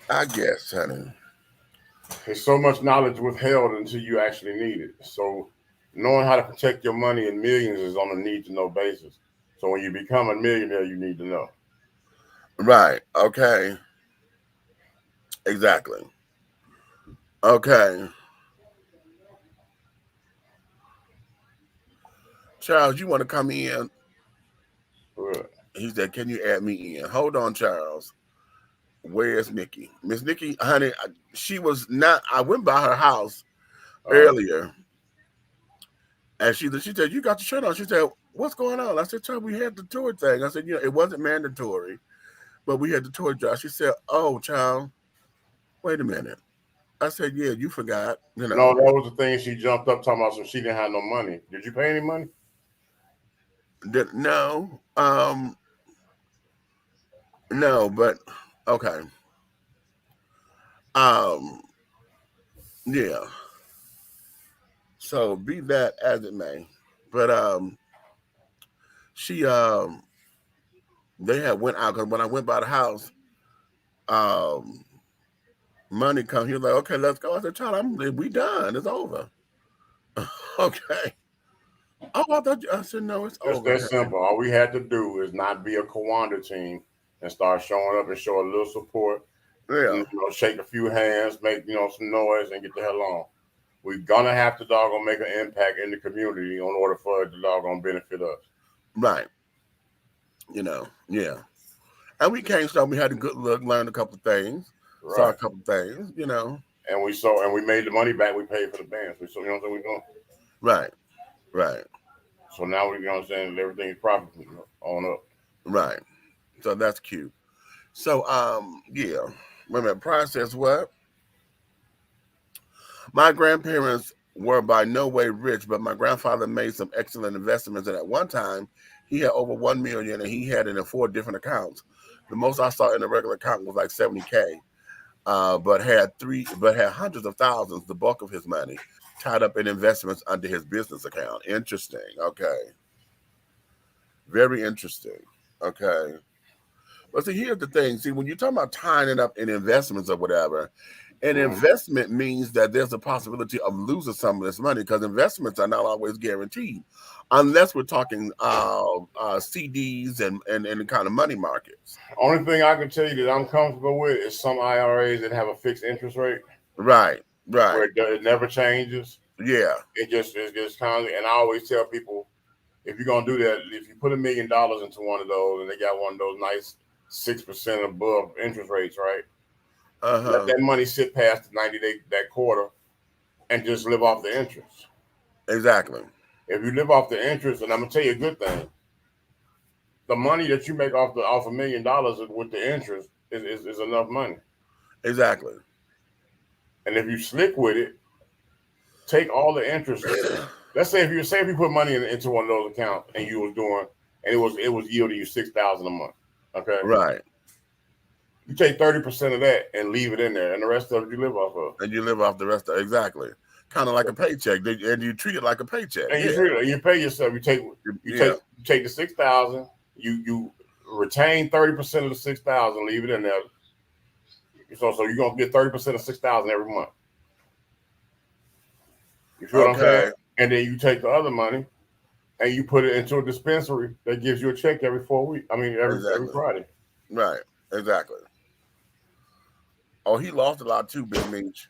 I guess, honey. There's so much knowledge withheld until you actually need it. So knowing how to protect your money in millions is on a need-to-know basis. So when you become a millionaire, you need to know. Right. Okay. Exactly. Okay. Charles, you want to come in? Good. He said, can you add me in? Hold on, Charles. Where's Nikki? Miss Nikki, honey, she was not. I went by her house earlier, and she said, you got your shirt on. She said, what's going on? I said, Charles, we had the tour thing. I said, it wasn't mandatory, but we had the tour job. She said, oh, child, wait a minute. I said, yeah, you forgot. No, that was the thing. She jumped up talking about she didn't have no money. Did you pay any money? No, no, but okay. Yeah. So be that as it may, but she they had went out because when I went by the house, money come. He was like, okay, let's go. I said, child, we done. It's over. Okay. Oh, I said, no, it's Just over. that simple. All we had to do is not be a Kawanda team and start showing up and show a little support. Yeah. And, shake a few hands, make some noise, and get the hell on. We're gonna have to doggone make an impact in the community in order for it to doggone benefit us. Right. Yeah. And we came, so we had a good look, learned a couple of things, saw a couple of things, And we made the money back. We paid for the bands. We what I'm saying, we doing. Right. So now we, saying, everything is profitable on up. Right. So that's cute. So yeah. Wait a minute. Process what? My grandparents were by no way rich, but my grandfather made some excellent investments. And at one time, he had over 1 million, and he had it in 4 different accounts. The most I saw in a regular account was like 70K, but had hundreds of thousands, the bulk of his money, tied up in investments under his business account. Interesting. Okay. Very interesting. Okay. But see, here's the thing. See, when you're talking about tying it up in investments or whatever, an investment means that there's a possibility of losing some of this money because investments are not always guaranteed, unless we're talking CDs and the kind of money markets. Only thing I can tell you that I'm comfortable with is some IRAs that have a fixed interest rate. Right. Where it never changes. Yeah. It's just constantly. And I always tell people, if you're gonna do that, if you put $1 million into one of those and they got one of those nice 6% above interest rates, right? Let that money sit past the 90-day that quarter and just live off the interest. Exactly. If you live off the interest, and I'm gonna tell you a good thing, the money that you make off $1 million with the interest is enough money. Exactly. And if you slick with it, take all the interest. Let's say if you put money into one of those accounts and you was doing, and it was yielding you $6,000 a month. Okay. Right. You take 30% of that and leave it in there, and the rest of it you live off of. And you live off the rest of it. Exactly. Kind of like a paycheck, and you treat it like a paycheck. And you treat it. You pay yourself. You take the $6,000. You retain 30% of the $6,000. Leave it in there. So you're gonna get 30% of $6,000 every month. You feel what I'm saying? And then you take the other money and you put it into a dispensary that gives you a check every 4 weeks. I mean, every Friday. Right. Exactly. Oh, he lost a lot too, Big Meech.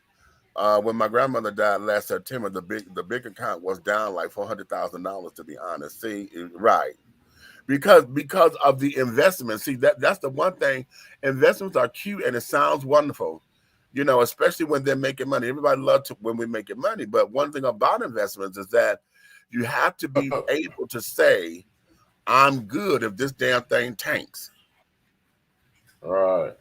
When my grandmother died last September, the big account was down like $400,000. To be honest, see, right, because of the investment. See, that's the one thing. Investments are cute and it sounds wonderful, especially when they're making money. Everybody loves when we're making money, but one thing about investments is that you have to be able to say, "I'm good if this damn thing tanks." Right.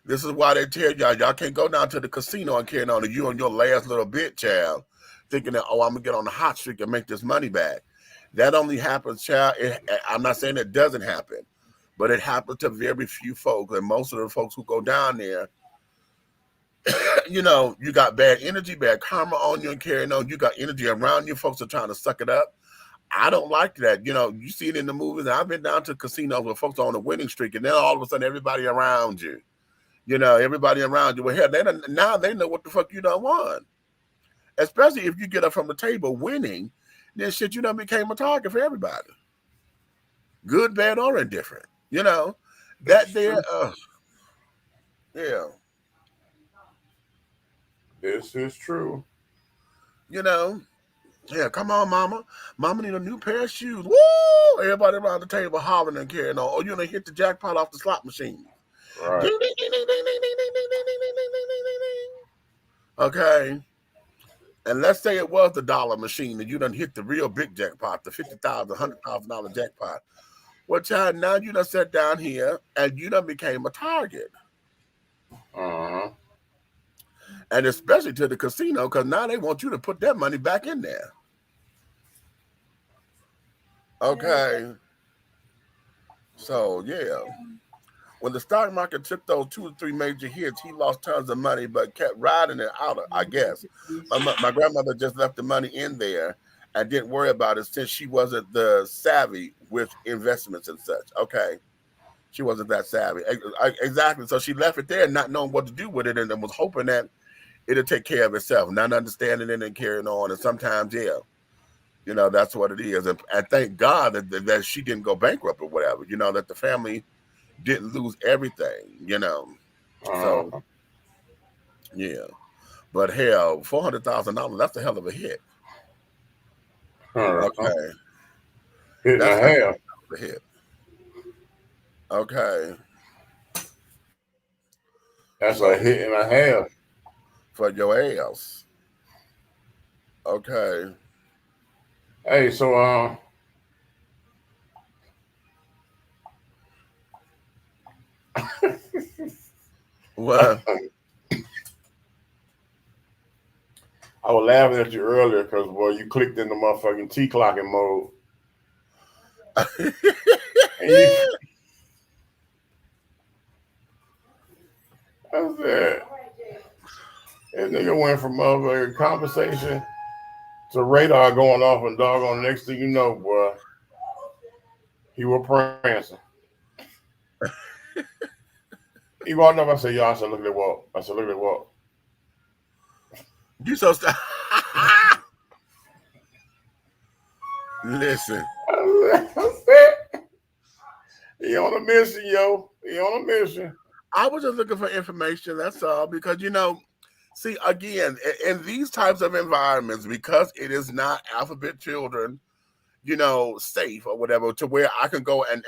This is why they tell y'all can't go down to the casino and carry on to you on your last little bit, child, thinking that, I'm going to get on the hot streak and make this money back. That only happens, child. I'm not saying it doesn't happen, but it happens to very few folks. And most of the folks who go down there, you got bad energy, bad karma on you and carrying on. You got energy around you. Folks are trying to suck it up. I don't like that. You see it in the movies. I've been down to casinos where folks are on a winning streak, and then all of a sudden everybody around you, well, hell, now they know what the fuck you don't want. Especially if you get up from the table winning, then shit, became a target for everybody. Good, bad, or indifferent. Yeah. This is true. Yeah, come on, mama. Mama need a new pair of shoes. Woo! Everybody around the table hollering and carrying on. Oh, you done hit the jackpot off the slot machine. Right. Ding, ding, ding, ding, ding, ding, ding, ding, ding, ding, ding, ding, ding, ding, ding, ding. Okay. And let's say it was the dollar machine and you done hit the real big jackpot, the $50,000, $100,000 jackpot. Well, child, now you done sat down here and you done became a target. Uh-huh. And especially to the casino, because now they want you to put that money back in there. Okay. So, yeah. When the stock market took those 2 or 3 major hits, he lost tons of money, but kept riding it out, I guess. My grandmother just left the money in there and didn't worry about it since she wasn't the savvy with investments and such. Okay. She wasn't that savvy. Exactly. So she left it there not knowing what to do with it and was hoping that it'll take care of itself, not understanding it and carrying on. And sometimes, yeah, you know, that's what it is. And thank God that she didn't go bankrupt or whatever, you know, that the family didn't lose everything, you know. So, yeah. But hell, $400,000, that's a hell of a hit. Okay. Hit and a half. A hit. Okay. That's a hit and a half. For your ass. Okay. Hey, so What? I was laughing at you earlier because, boy, you clicked in the motherfucking T-clocking mode. I said, that nigga went from motherfucking conversation to radar going off and doggone, next thing you know, boy, he was prancing. He walked up, I said, yo, I said, look at that walk. I said, look at that walk. You so Listen. He on a mission, yo. He on a mission. I was just looking for information, that's all, because, you know, see, again, in these types of environments, because it is not alphabet children, you know, safe or whatever, to where I can go and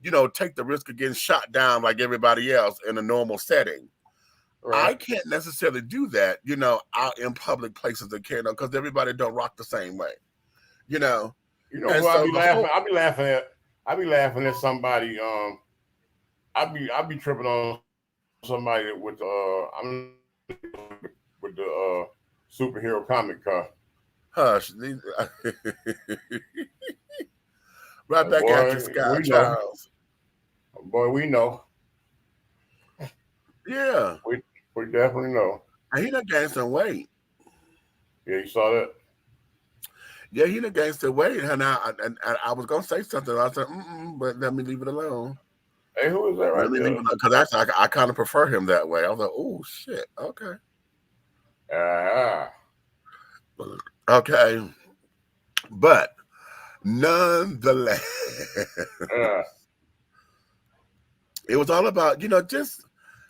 you know, take the risk of getting shot down like everybody else in a normal setting. Right. I can't necessarily do that, you know, out in public places that can't, because everybody don't rock the same way, you know. You know who I be laughing? I be laughing at somebody. I be tripping on somebody with with the superhero comic car. Hush. Right back at you, Scott Charles. Boy, we know. Yeah. We definitely know. And he done gained some weight. Yeah, you saw that? Yeah, he done gained some weight. And I was going to say something. I said, but let me leave it alone. Hey, who is that right there? Because actually, I kind of prefer him that way. I was like, oh, shit. Okay. Okay. But nonetheless, it was all about, you know, just,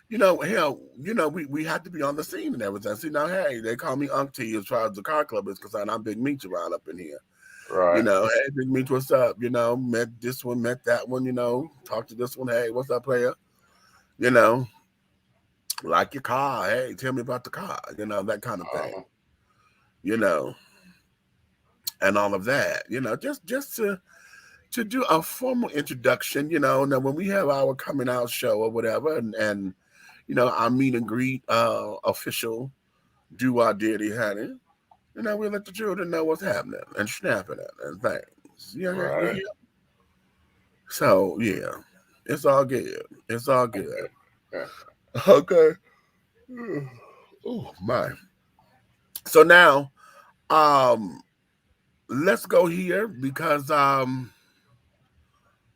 you know, hell, you know, we had to be on the scene and everything. See, now, hey, they call me Unc T as far as the car club is concerned. I'm Big Meech around up in here. Right. You know, hey, Big Meech, what's up? You know, met this one, met that one, you know, talk to this one. Hey, what's up, player? You know, like your car. Hey, tell me about the car. You know, that kind of thing. You know, and all of that, you know, just to do a formal introduction, you know. Now when we have our coming out show or whatever, and you know, our meet and greet official do our deity honey, you know, we let the children know what's happening and snapping it and things. Yeah, right. So yeah, it's all good. It's all good. Okay. Oh my. So now, let's go here because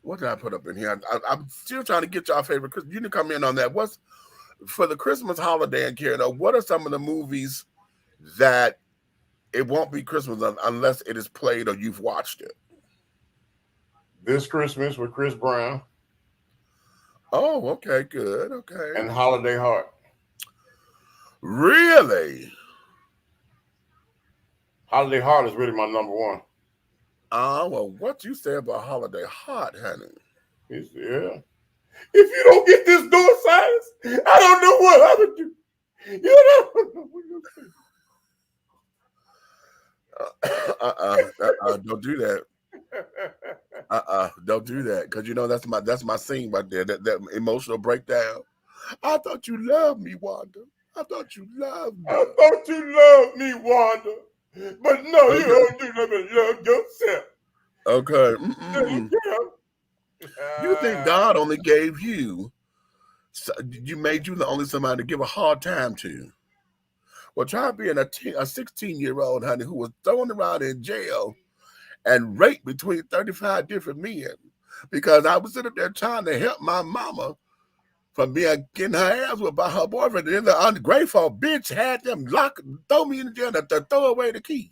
what did I put up in here? I'm still trying to get y'all favorite. You can come in on that. What's for the Christmas holiday and Karen? What are some of the movies that it won't be Christmas unless it is played or you've watched it? This Christmas with Chris Brown. Oh, okay, good. Okay. And Holiday Heart. Really? Holiday Heart is really my number one. Well, what you say about Holiday Heart, honey? Yeah. If you don't get this door silenced, I don't know what I would do. You don't know what you're saying. Don't do that. Don't do that, because you know that's my scene right there. That emotional breakdown. I thought you loved me, Wanda. I thought you loved me. I thought you loved me, Wanda. But no, you don't do nothing but love yourself. Okay. You think Uh, God only gave you? You made you the only somebody to give a hard time to. Well, try being a 16-year-old, honey, who was thrown around in jail and raped between 35 different men because I was sitting there trying to help my mama from getting her ass whipped by her boyfriend. And then the ungrateful bitch had them throw me in jail to throw away the key.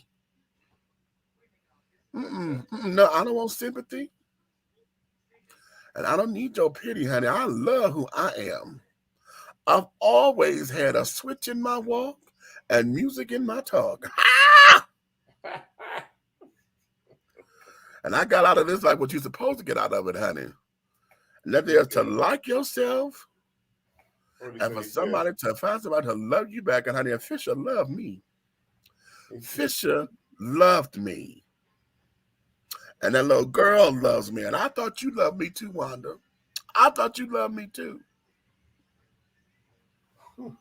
No, I don't want sympathy. And I don't need your pity, honey. I love who I am. I've always had a switch in my walk and music in my talk. And I got out of this like what you're supposed to get out of it, honey. And that is to like yourself and for somebody to find somebody to love you back. And honey, Fisher loved me. Fisher loved me. And that little girl loves me. And I thought you loved me too, Wanda. I thought you loved me too. Okay.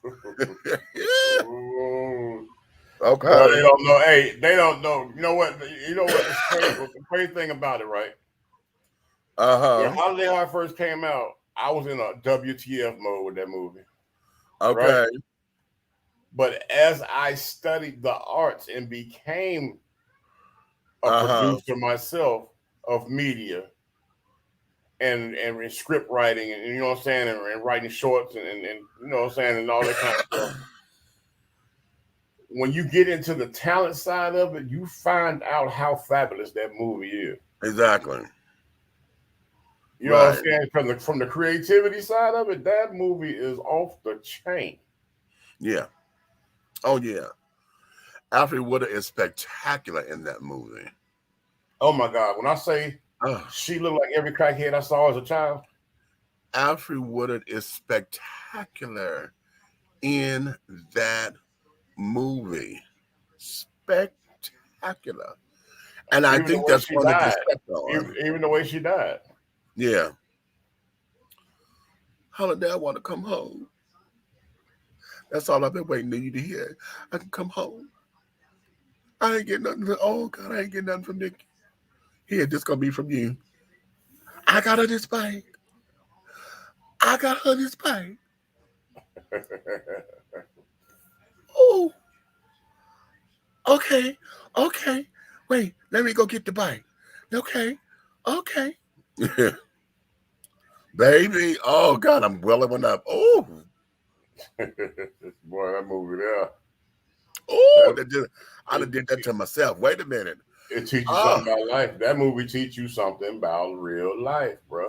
Well, they don't know. Hey, they don't know. You know what? The crazy thing about it, right? When Holiday Heart first came out, I was in a WTF mode with that movie. Okay. Right? But as I studied the arts and became a producer myself of media and script writing and you know what I'm saying, and writing shorts and you know what I'm saying, and all that kind of stuff. When you get into the talent side of it, you find out how fabulous that movie is. Exactly. You know what I'm saying? From the creativity side of it, that movie is off the chain. Yeah. Oh, yeah. Alfred Woodard is spectacular in that movie. Oh, my God. When I say she looked like every crackhead I saw as a child. Alfred Woodard is spectacular in that movie. Spectacular. And I think that's one of the even the way she died. Yeah. Holiday, I want to come home. That's all I've been waiting for you to hear. I can come home. I ain't getting nothing. Oh, God, I ain't getting nothing from Nikki. Here, this going to be from you. I got her this bag. I got her this bag. Oh. Okay. Wait, let me go get the bike. Okay. Baby. Oh, God, I'm welling up. Oh. Boy, that movie there. Oh, I done did that to myself. Wait a minute. It teaches you something about life. That movie teaches you something about real life, bro.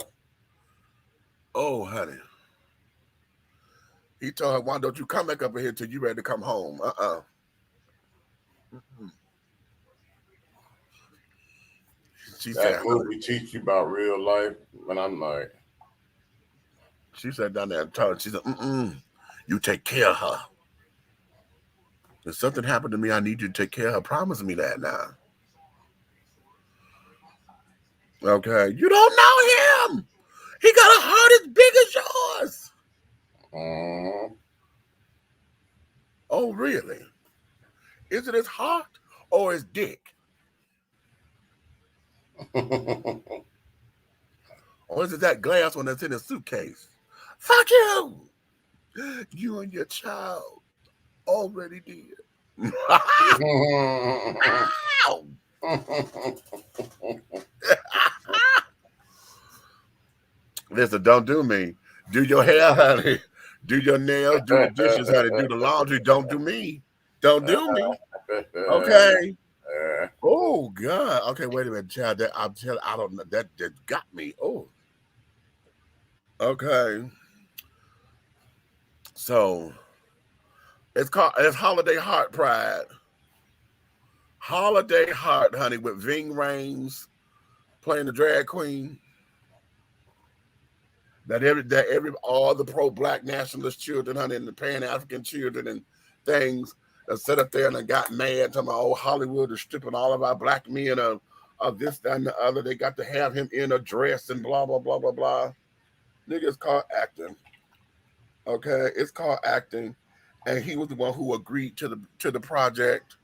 Oh, honey. He told her, why don't you come back up here till you ready to come home? She that said, movie teach you about real life. And I'm like. She sat down there and told her, she said, you take care of her. If something happened to me, I need you to take care of her. Promise me that now. Okay. You don't know him. He got a heart as big as yours. Oh, really? Is it his heart or his dick? Or is it that glass one that's in his suitcase? Fuck you. You and your child already did. Listen, don't do me. Do your hair, honey. Do your nails. Do the dishes, honey. Do the laundry. Don't do me. Don't do me. Okay. Oh God. Okay, wait a minute, child. I don't know. That got me. Oh. Okay. So it's Holiday Heart Pride. Holiday Heart, honey, with Ving Rhames playing the drag queen. That all the pro-black nationalist children, honey, and the Pan-African children and things that sat up there and got mad, talking about, oh, Hollywood is stripping all of our black men of this, that, and the other. They got to have him in a dress and blah, blah, blah, blah, blah. Nigga, it's called acting. Okay, it's called acting. And he was the one who agreed to the project.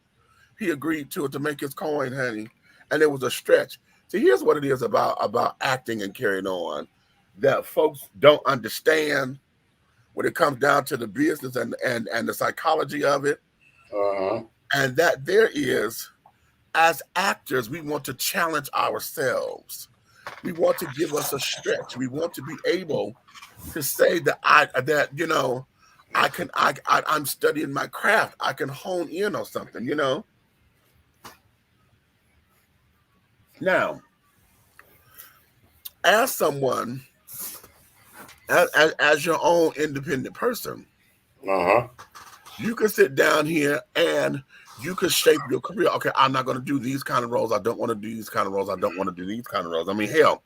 He agreed to it to make his coin, honey. And it was a stretch. See, here's what it is about acting and carrying on that folks don't understand when it comes down to the business and the psychology of it. And that there is, as actors, we want to challenge ourselves. We want to give us a stretch. We want to be able to say that I'm studying my craft. I can hone in on something, you know. Now, as someone, as your own independent person, you can sit down here and you can shape your career. Okay, I'm not going to do these kind of roles. I don't want to do these kind of roles. I don't want to do these kind of roles. I mean, hell,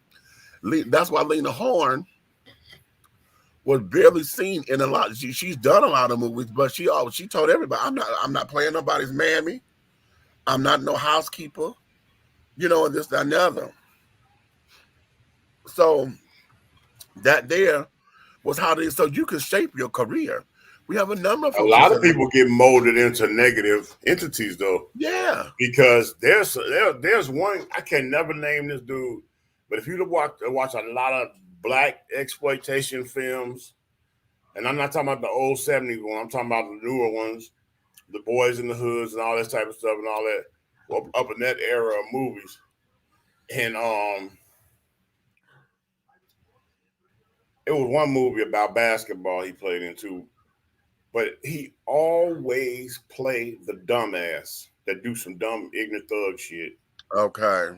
that's why Lena Horne was barely seen in a lot. She's done a lot of movies, but she told everybody, I'm not playing nobody's mammy. I'm not no housekeeper. You know, and this, that, and the other. So that there was how they. So you can shape your career. We have a number of folks. A lot of people get molded into negative entities, though. Yeah, because there's one, I can never name this dude, but if you watch a lot of black exploitation films, and I'm not talking about the old 70s one, I'm talking about the newer ones, the Boys in the Hoods and all this type of stuff and all that, up in that era of movies. And it was one movie about basketball he played in too, but he always played the dumbass that do some dumb, ignorant thug shit. Okay.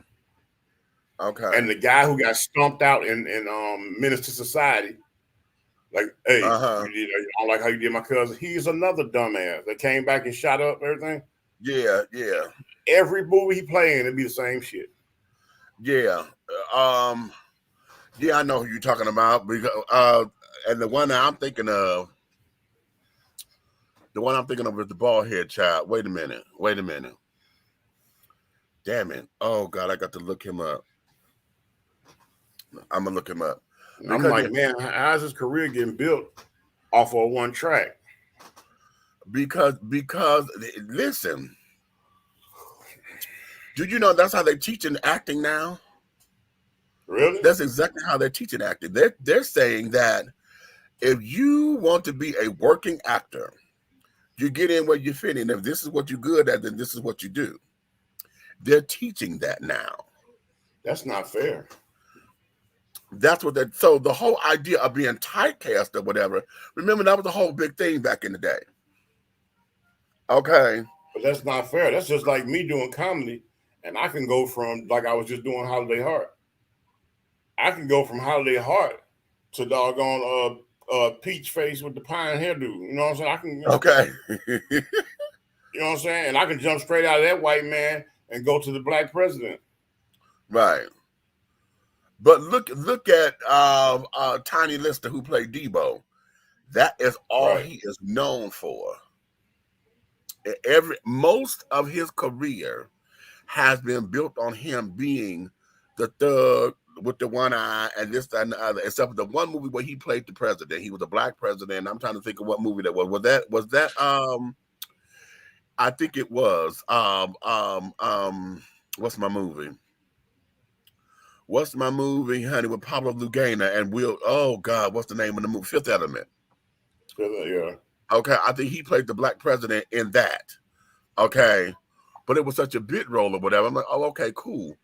And the guy who got stomped out in Menace to Society, like, hey, you don't like how you did my cousin. He's another dumbass that came back and shot up everything. Yeah. Every movie he playing, it'd be the same shit. Yeah. Yeah, I know who you're talking about. Because, and the one I'm thinking of is the bald head child. Wait a minute. Damn it. Oh God, I got to look him up. I'm gonna look him up. I'm like, man, how's his career getting built off of one track? Because listen, do you know that's how they teach in acting now? Really? That's exactly how they're teaching acting. They're saying that if you want to be a working actor, you get in where you fit in. If this is what you're good at, then this is what you do. They're teaching that now. That's not fair. That's what that. So the whole idea of being typecast or whatever, remember that was a whole big thing back in the day. Okay. But that's not fair. That's just like me doing comedy, and I can go from, like I was just doing Holiday Heart. I can go from Holiday Heart to doggone Peach Face with the pine hairdo. You know what I'm saying? I can. Okay. You know what I'm saying? And I can jump straight out of that white man and go to the black president. Right. But look at Tiny Lister, who played Debo. That is all he is known for. Most of his career has been built on him being the thug with the one eye and this, that, and the other, except for the one movie where he played the president. He was a black president. I'm trying to think of what movie that was. Was that I think it was what's my movie? What's my movie, honey, with Pablo Lugana and what's the name of the movie? Fifth Element. Yeah. Okay, I think he played the black president in that. Okay, but it was such a bit role or whatever. I'm like, oh, okay, cool.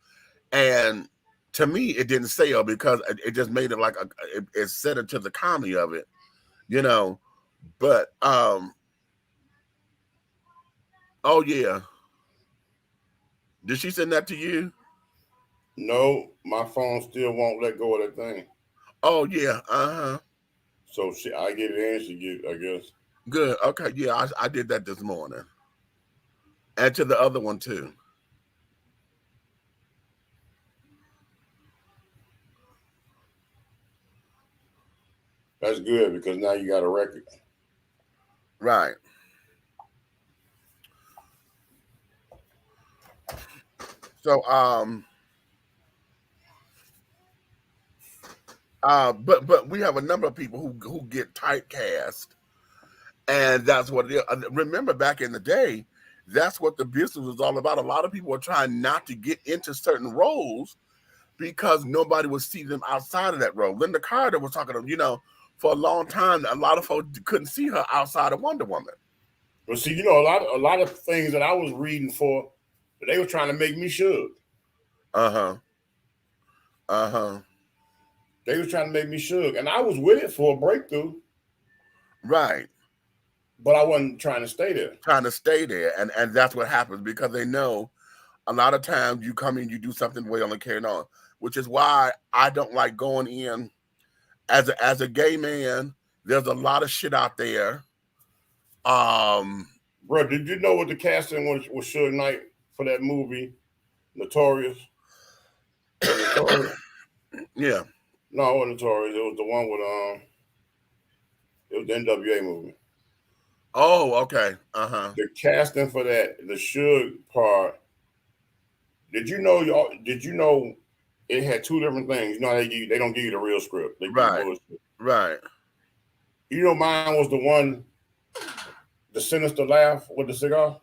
And to me, it didn't sell because it just made it like it set it to the comedy of it, you know. But oh yeah, did she send that to you? No, my phone still won't let go of that thing. Oh yeah, So I get it and she get it, I guess. Good. Okay, yeah, I did that this morning, and to the other one too. That's good because now you got a record. Right. So but we have a number of people who get typecast, and that's what it is. Remember back in the day, that's what the business was all about. A lot of people were trying not to get into certain roles because nobody would see them outside of that role. Linda Carter was talking to, for a long time, a lot of folks couldn't see her outside of Wonder Woman. But see, a lot of things that I was reading for, they were trying to make me shook. Uh-huh. They were trying to make me shook. And I was with it for a breakthrough. Right. But I wasn't trying to stay there. Trying to stay there. And that's what happens because they know a lot of times you come in, you do something well and carry on, which is why I don't like going in as a gay man. There's a lot of shit out there. Bro, did you know what the casting was Suge Knight for that movie, Notorious? Notorious? Yeah. No, it wasn't Notorious. It was the one with it was the NWA movie. Oh, okay. Uh-huh. The casting for that, the Suge part. Did you know it had two different things? They don't give you the real script. They give you bullshit. Right. Mine was the one, the sinister laugh with the cigar.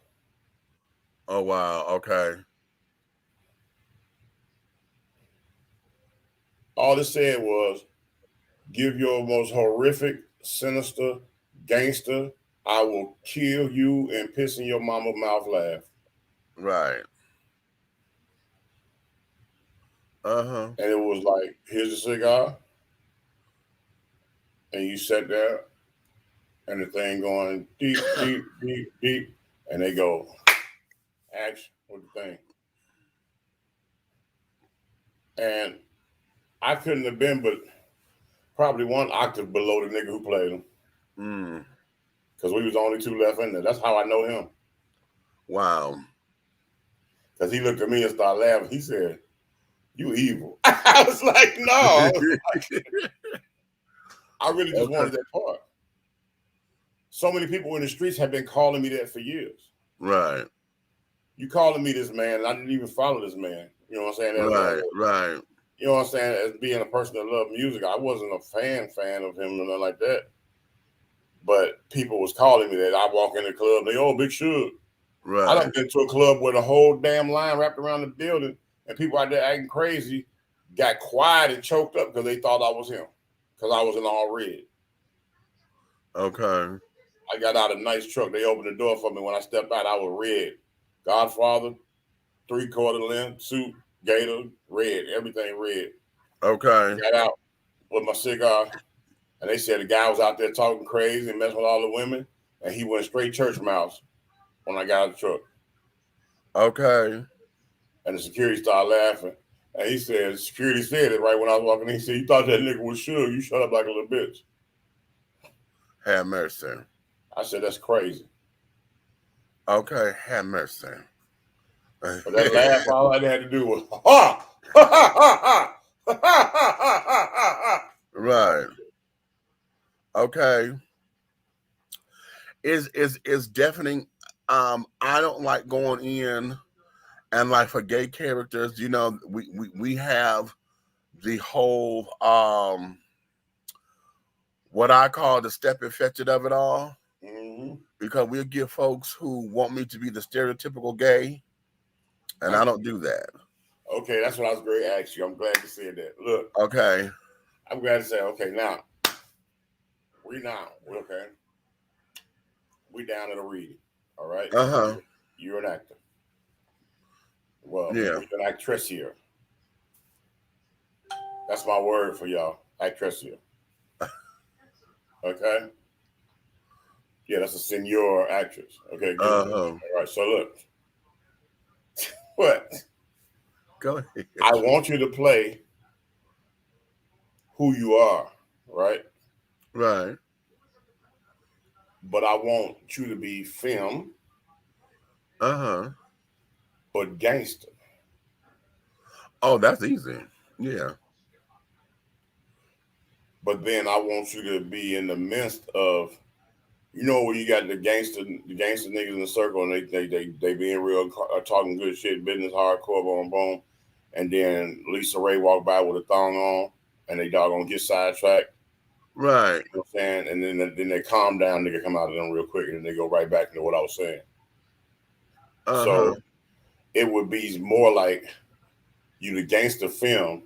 Oh wow. Okay. All it said was, give your most horrific, sinister, gangster, I will kill you and piss in your mama mouth laugh. Right. Uh-huh. And it was like, here's a cigar. And you sat there and the thing going deep, deep, deep, deep. And they go, action with the thing. And I couldn't have been but probably one octave below the nigga who played him. Because we was the only two left in there. That's how I know him. Wow. Because he looked at me and started laughing. He said, you evil. I was like, no. I really just wanted that part. So many people in the streets have been calling me that for years. Right. You calling me this man, and I didn't even follow this man. You know what I'm saying? Right. You know what I'm saying? As being a person that loved music, I wasn't a fan of him or nothing like that. But people was calling me that. I walk in the club, they, Big Suge. Right. I done been to a club where the whole damn line wrapped around the building and people out there acting crazy got quiet and choked up because they thought I was him because I was in all red. Okay. I got out a nice truck. They opened the door for me. When I stepped out, I was red. Godfather, 3/4 length, suit, gator, red, everything red. Okay. Got out with my cigar, and they said the guy was out there talking crazy and messing with all the women, and he went straight church mouse when I got out of the truck. Okay. And the security started laughing. And he said, security said it right when I was walking in. He said, you thought that nigga was Suge. You shut up like a little bitch. Have mercy. I said, that's crazy. Okay, have mercy. But that laugh, all I had to do was, ha! Ha ha ha ha! Ha ha ha ha ha! Right. Okay. Is deafening. I don't like going in and like for gay characters, we have the whole what I call the step and fetch it of it all. Mm-hmm. Because we'll give folks who want me to be the stereotypical gay, and I don't do that. Okay, that's what I was going to ask you. I'm glad you said that. Look. Okay. I'm glad to say, okay, now. Okay. We down at a reading, all right? Uh-huh. You're an actor. Well, yeah. You're an actress here. That's my word for y'all, actress here. Okay? Yeah, that's a senior actress. Okay, good. All right, so look. What? Go ahead. I want you to play who you are, right? Right. But I want you to be femme. Uh-huh. But gangster. Oh, that's easy. Yeah. but then I want you to be in the midst of, you know, where you got the gangster niggas in the circle, and they being real, talking good shit, business, hardcore, boom, boom, and then Lisa Ray walk by with a thong on, and they doggone get sidetracked. Right. You know what I'm saying? And then they calm down, nigga come out of them real quick, and then they go right back into what I was saying. So it would be more like you the gangster film,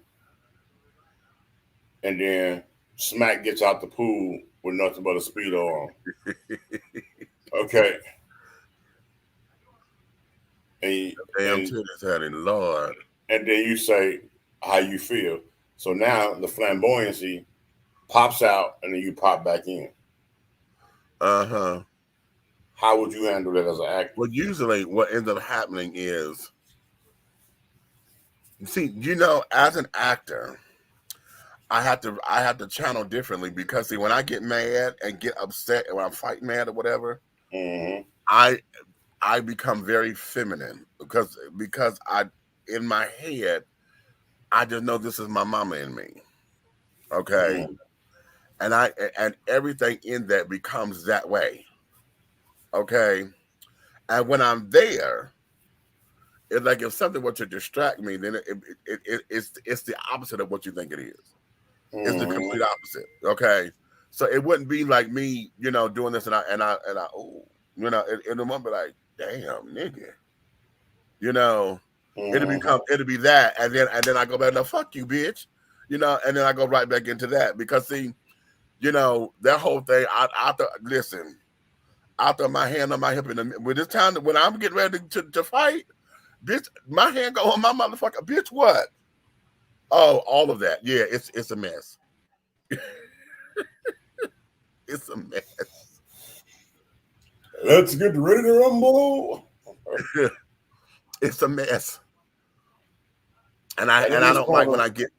and then Smack gets out the pool with nothing but a Speedo on. Okay. Damn titties had it, Lord. And then you say how you feel. So now the flamboyancy pops out, and then you pop back in. How would you handle that as an actor? Well, usually what ends up happening is, see, you know, as an actor, I have to channel differently, because see, when I get mad and get upset, and when I'm fighting mad or whatever, I become very feminine, because I, in my head, I just know this is my mama in me. Okay. And everything in that becomes that way. Okay. And when I'm there, it's like if something were to distract me, then it's the opposite of what you think it is. It's the complete opposite. Okay. So it wouldn't be like me, you know, doing this and I oh, you know, it won't be like, damn, nigga. You know, it'll be that, and then I go back, no, fuck you, bitch. You know, and then I go right back into that, because see, you know, that whole thing, I throw my hand on my hip with this time, when I'm getting ready to fight, bitch, my hand go on my motherfucker, bitch, what? Oh, all of that. Yeah, it's a mess. It's a mess. Let's get ready to rumble. It's a mess. And I don't like when I get.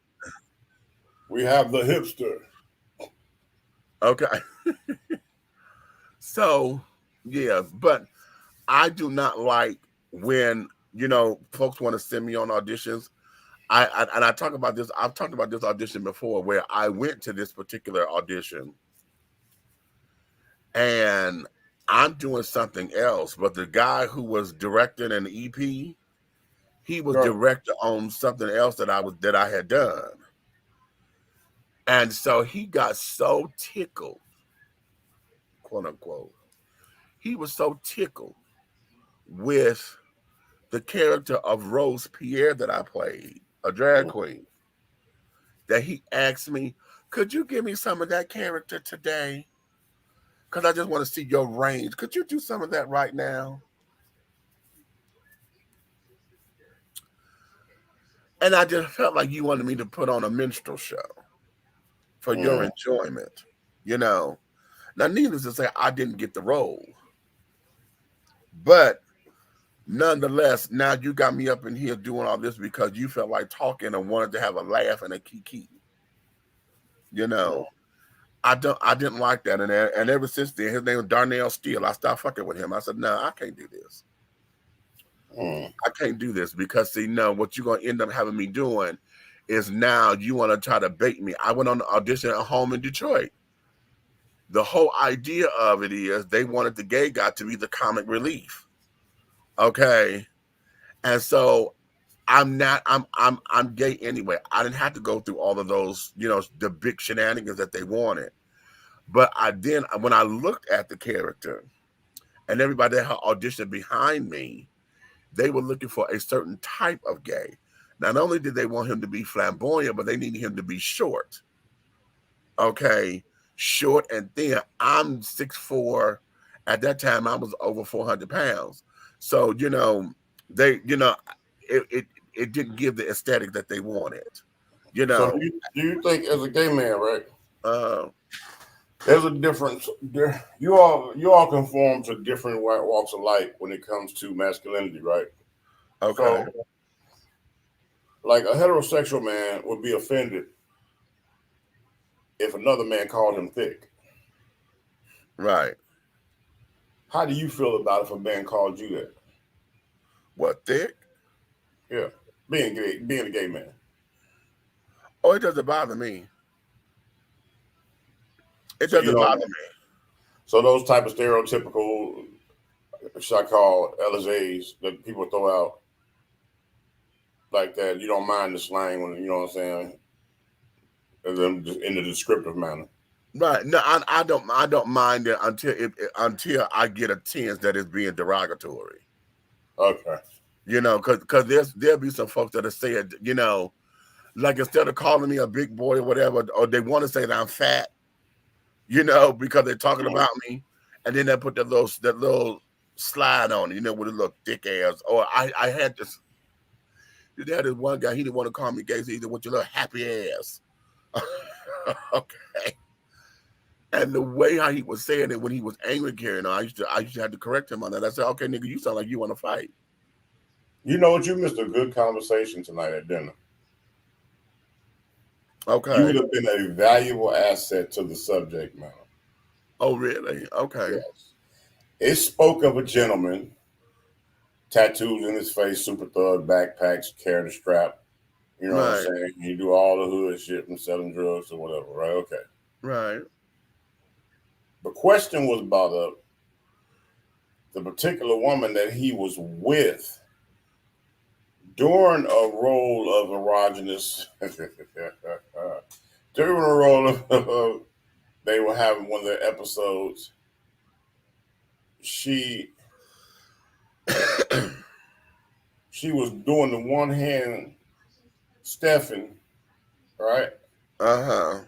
We have the hipster. Okay. So, yeah, but I do not like when, you know, folks want to send me on auditions. I talk about this. I've talked about this audition before, where I went to this particular audition and I'm doing something else, but the guy who was directing an EP, he was director on something else that I had done. And so he got so tickled, quote unquote. He was so tickled with the character of Rose Pierre that I played, a drag queen, that he asked me, could you give me some of that character today? Because I just want to see your range. Could you do some of that right now? And I just felt like you wanted me to put on a minstrel show for your enjoyment, you know. Now, needless to say, I didn't get the role. But nonetheless, now you got me up in here doing all this because you felt like talking and wanted to have a laugh and a kiki. You know, I didn't like that. And ever since then, his name was Darnell Steele. I stopped fucking with him. I said, no, I can't do this. I can't do this because, see, no, what you're going to end up having me doing is now you want to try to bait me. I went on the audition at home in Detroit. The whole idea of it is they wanted the gay guy to be the comic relief. Okay. And so I'm gay anyway. I didn't have to go through all of those, you know, the big shenanigans that they wanted. But when I looked at the character and everybody that had auditioned behind me, they were looking for a certain type of gay. Not only did they want him to be flamboyant, but they needed him to be short. Okay. Short and thin. I'm 6'4". At that time, I was over 400 pounds. So, you know, it didn't give the aesthetic that they wanted. You know. So do you think as a gay man, right? There's a difference. You all conform to different walks of life when it comes to masculinity, right? Okay. So, like a heterosexual man would be offended if another man called him thick. Right. How do you feel about if a man called you that? What, thick? Yeah, being a gay man. Oh, it doesn't bother me. It So, you doesn't know, bother me. so those type of stereotypical, should I call LSAs that people throw out like that, you don't mind the slang when, you know what I'm saying, and then just in the descriptive manner. Right. No, I don't mind it until I get a sense that it's being derogatory. Okay. You know, because there'll be some folks that have said, you know, like instead of calling me a big boy or whatever, or they want to say that I'm fat, you know, because they're talking about me, and then they put that little slide on it, you know, with a little thick ass. Or I had this. There this one guy, he didn't want to call me gay, so he said, "With your little happy ass." Okay. And the way how he was saying it when he was angry, carrying on, I used to have to correct him on that. I said, "Okay, nigga, you sound like you want to fight." You know what? You missed a good conversation tonight at dinner. You would Okay. have been a valuable asset to the subject matter. Oh, really? Okay. Yes. It spoke of a gentleman, tattoos in his face, super thug, backpacks, carrying a strap. You know what I'm Right. saying? He do all the hood shit from selling drugs or whatever, right? Okay. Right. The question was brought up the particular woman that he was with during a role of erogenous, during a role of, they were having one of their episodes. She was doing the one hand Stephen, right? Uh-huh.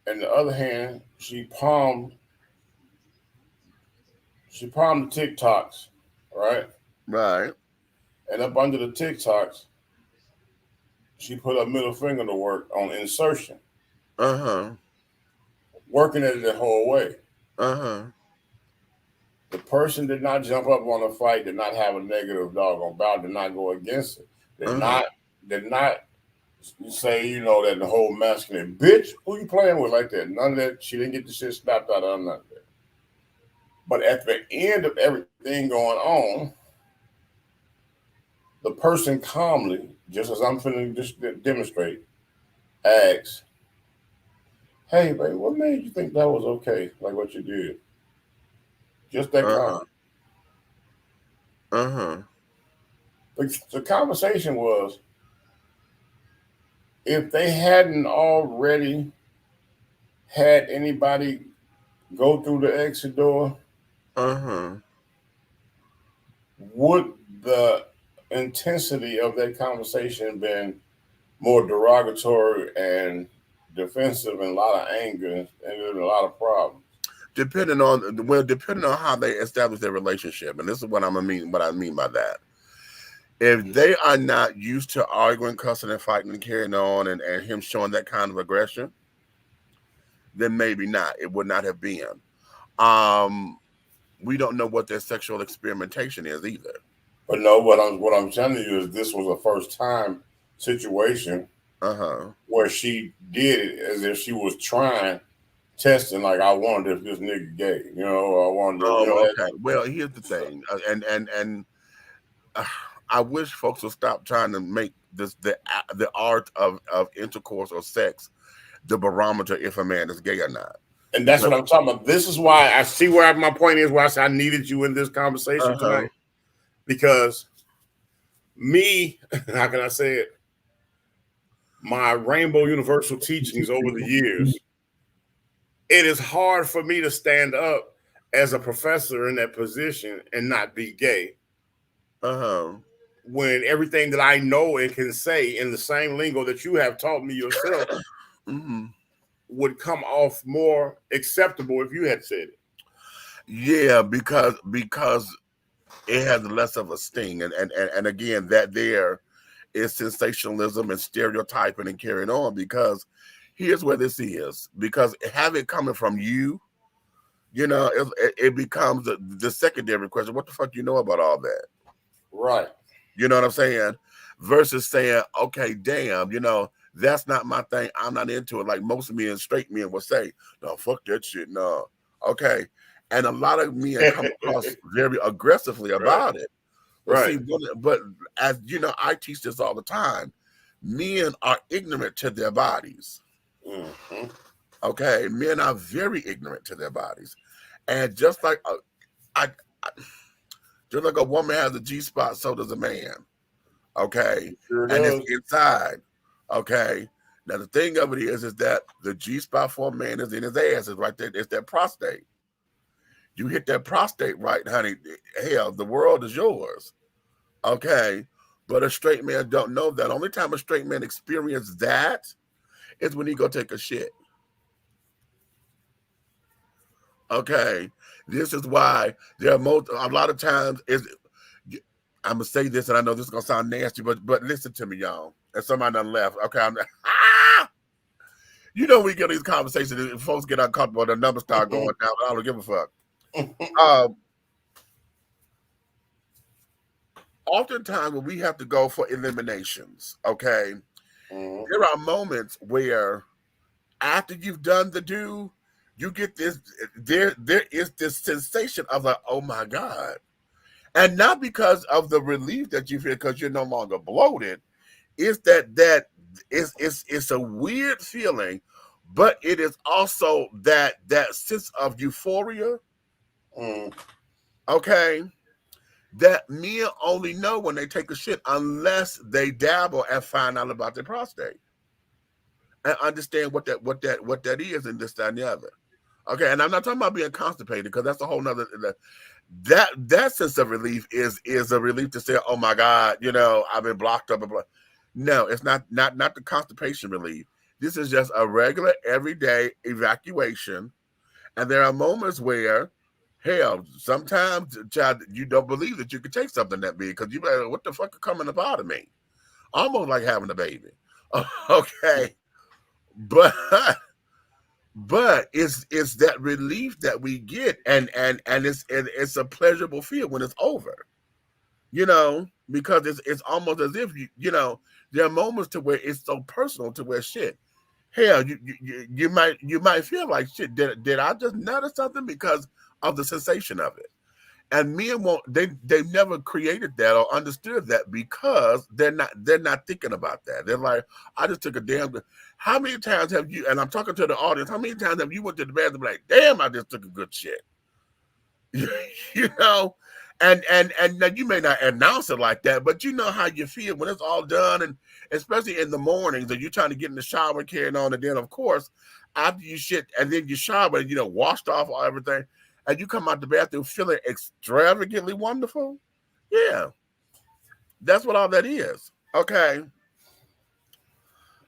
And the other hand, she palmed the TikToks, right? Right. And up under the TikToks, she put her middle finger to work on insertion, Uh-huh. working it the whole way. Uh-huh. The person did not jump up on the fight, did not have a negative doggone about, did not go against it, Uh-huh. did not say, you know, that the whole masculine bitch, who you playing with like that? None of that. She didn't get the shit snapped out of none of that. But at the end of everything going on, the person calmly, just as I'm finna just demonstrate, asks, "Hey, baby, what made you think that was okay? Like what you did?" Just that Uh-huh. calm. Uh-huh. The conversation was, if they hadn't already had anybody go through the exit door, Uh-huh. would the intensity of that conversation been more derogatory and defensive and a lot of anger and a lot of problems? Depending on how they establish their relationship. And this is what I mean by that. If they are not used to arguing, cussing, and fighting and carrying on and him showing that kind of aggression, then maybe not. It would not have been. We don't know what their sexual experimentation is either. But no, what I'm telling you is this was a first time situation Uh-huh. where she did it as if she was trying, testing, like, I wonder if this nigga gay, you know, I wonder, you know. Oh, okay. Well, here's the thing, and I wish folks would stop trying to make the art of intercourse or sex the barometer if a man is gay or not. And that's what I'm talking about. This is why I see where my point is, why I said I needed you in this conversation tonight. Because me, how can I say it? My Rainbow Universal teachings over the years, it is hard for me to stand up as a professor in that position and not be gay. When everything that I know and can say in the same lingo that you have taught me yourself would come off more acceptable if you had said it. Yeah, because it has less of a sting, and again, that there is sensationalism and stereotyping and carrying on. Because here's where this is: because have it coming from you, you know, it becomes the secondary question. What the fuck do you know about all that? Right. You know what I'm saying? Versus saying, okay, damn, you know, that's not my thing. I'm not into it. Like most men, straight men will say, no, fuck that shit. No. Okay. And a lot of men come across very aggressively about it. But Right. see, but as you know, I teach this all the time. Men are ignorant to their bodies. Okay, men are very ignorant to their bodies, and just like I just like a woman has a G spot, so does a man. Okay, Sure and does. it's inside. Okay, now the thing of it is that the G spot for a man is in his ass. It's right there. It's that prostate. You hit that prostate right, honey. Hell, the world is yours. Okay, but a straight man don't know that. Only time a straight man experiences that is when he go take a shit. Okay, this is why there are a lot of times is. I'm gonna say this, and I know this is gonna sound nasty, but listen to me, y'all. And somebody done left. Okay, you know we get these conversations, and folks get uncomfortable, the numbers start going down. But I don't give a fuck. Oftentimes when we have to go for eliminations, okay, there are moments where after you've done the do, you get this. There is this sensation of like, oh my God. And not because of the relief that you feel because you're no longer bloated. It's it's a weird feeling, but it is also that sense of euphoria. Okay, that men only know when they take a shit unless they dabble and find out about their prostate and understand what that is and this, that, and the other. Okay, and I'm not talking about being constipated because that's a whole nother. That sense of relief is a relief to say, oh my God, you know, I've been blocked up. No, it's not the constipation relief. This is just a regular everyday evacuation. And there are moments where, hell, sometimes, child, you don't believe that you could take something that big because you be like, what the fuck is coming up out of me? Almost like having a baby. Okay. But it's that relief that we get, and it's a pleasurable feel when it's over, you know, because it's almost as if you know there are moments to where it's so personal to where shit, hell, you might feel like shit. Did I just notice something because of the sensation of it? And men won't. They've never created that or understood that because they're not thinking about that. They're like, I just took a damn. How many times have you? And I'm talking to the audience. How many times have you went to the bathroom like, damn, I just took a good shit. You know, and now you may not announce it like that, but you know how you feel when it's all done, and especially in the mornings, and you're trying to get in the shower and carrying on, and then of course after you shit and then you shower, and you know, washed off all everything. And you come out the bathroom feeling extravagantly wonderful. Yeah. That's what all that is. Okay.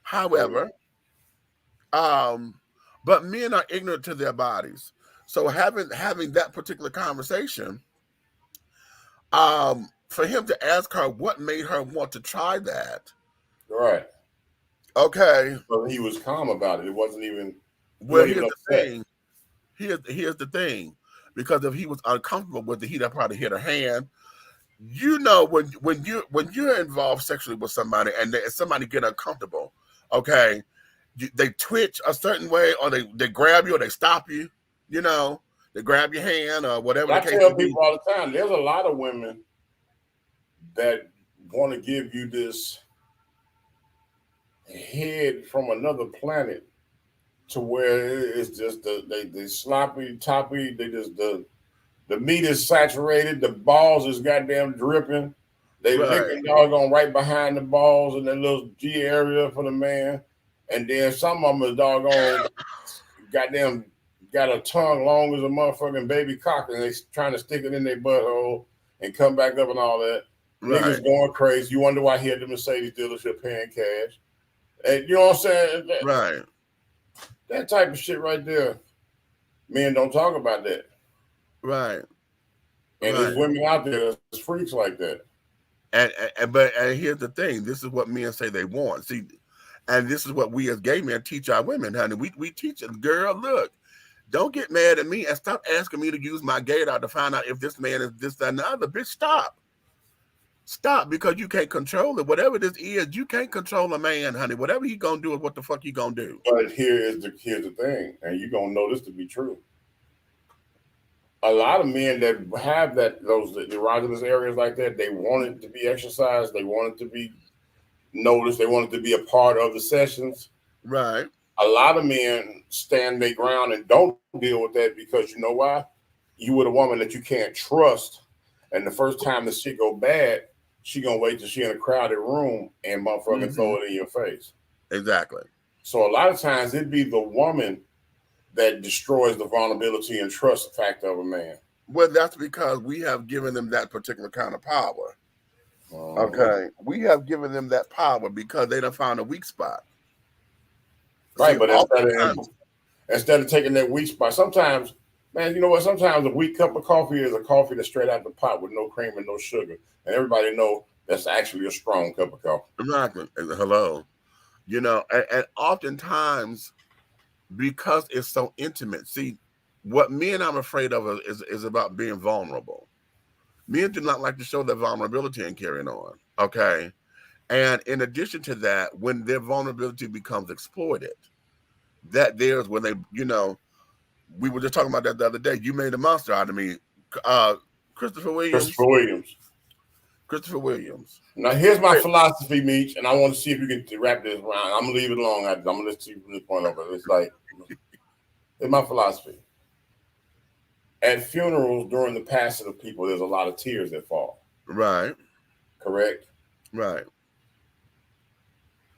However, but men are ignorant to their bodies. So having that particular conversation, for him to ask her what made her want to try that. Right. Okay. But he was calm about it. It wasn't even. Well, here's the thing. Here's the thing. Because if he was uncomfortable with it, he'd have probably hit her hand. You know, when you're involved sexually with somebody and somebody get uncomfortable, okay, they twitch a certain way, or they grab you, or they stop you. You know, they grab your hand or whatever. I tell people all the time, there's a lot of women that want to give you this head from another planet, to where it's just they sloppy, toppy. They just the meat is saturated. The balls is goddamn dripping. They licking doggone right behind the balls in that little G area for the man. And then some of them is doggone goddamn got a tongue long as a motherfucking baby cock, and they trying to stick it in their butthole and come back up and all that. Niggas going crazy. You wonder why he had the Mercedes dealership paying cash. And you know what I'm saying? Right. That type of shit right there, men don't talk about that. Right. And there's women out there that's freaks like that. But here's the thing. This is what men say they want. See, and this is what we as gay men teach our women, honey. We teach them, girl, look, don't get mad at me and stop asking me to use my gaydar to find out if this man is this, that, and the other. Bitch, stop. Stop, because you can't control it. Whatever this is, you can't control a man, honey. Whatever he gonna do is what the fuck he gonna do. But here's the thing, and you gonna know this to be true. A lot of men that have those erogenous areas like that, they want it to be exercised, they want it to be noticed, they want it to be a part of the sessions. Right. a lot of men stand their ground and don't deal with that because you know why? You with a woman that you can't trust, and the first time the shit go bad, she gonna wait till she in a crowded room and motherfucking throw it in your face. Exactly. So a lot of times it'd be the woman that destroys the vulnerability and trust factor of a man. Well, that's because we have given them that particular kind of power. Okay, we have given them that power because they done found a weak spot. Right, See, but instead of taking that weak spot, sometimes, man, you know what? Sometimes a weak cup of coffee is a coffee that's straight out the pot with no cream and no sugar, and everybody know that's actually a strong cup of coffee. Exactly. Hello, you know, and oftentimes because it's so intimate. See, what men I'm afraid of is about being vulnerable. Men do not like to show their vulnerability and carrying on. Okay. And in addition to that, when their vulnerability becomes exploited, that there's when they, you know, we were just talking about that the other day. You made a monster out of me. Christopher Williams. Christopher Williams. Now, here's my philosophy, Meech, and I want to see if you can wrap this around. I'm going to leave it alone. I'm going to let you from this point over. It's like, it's my philosophy. At funerals, during the passing of people, there's a lot of tears that fall. Right. Correct? Right.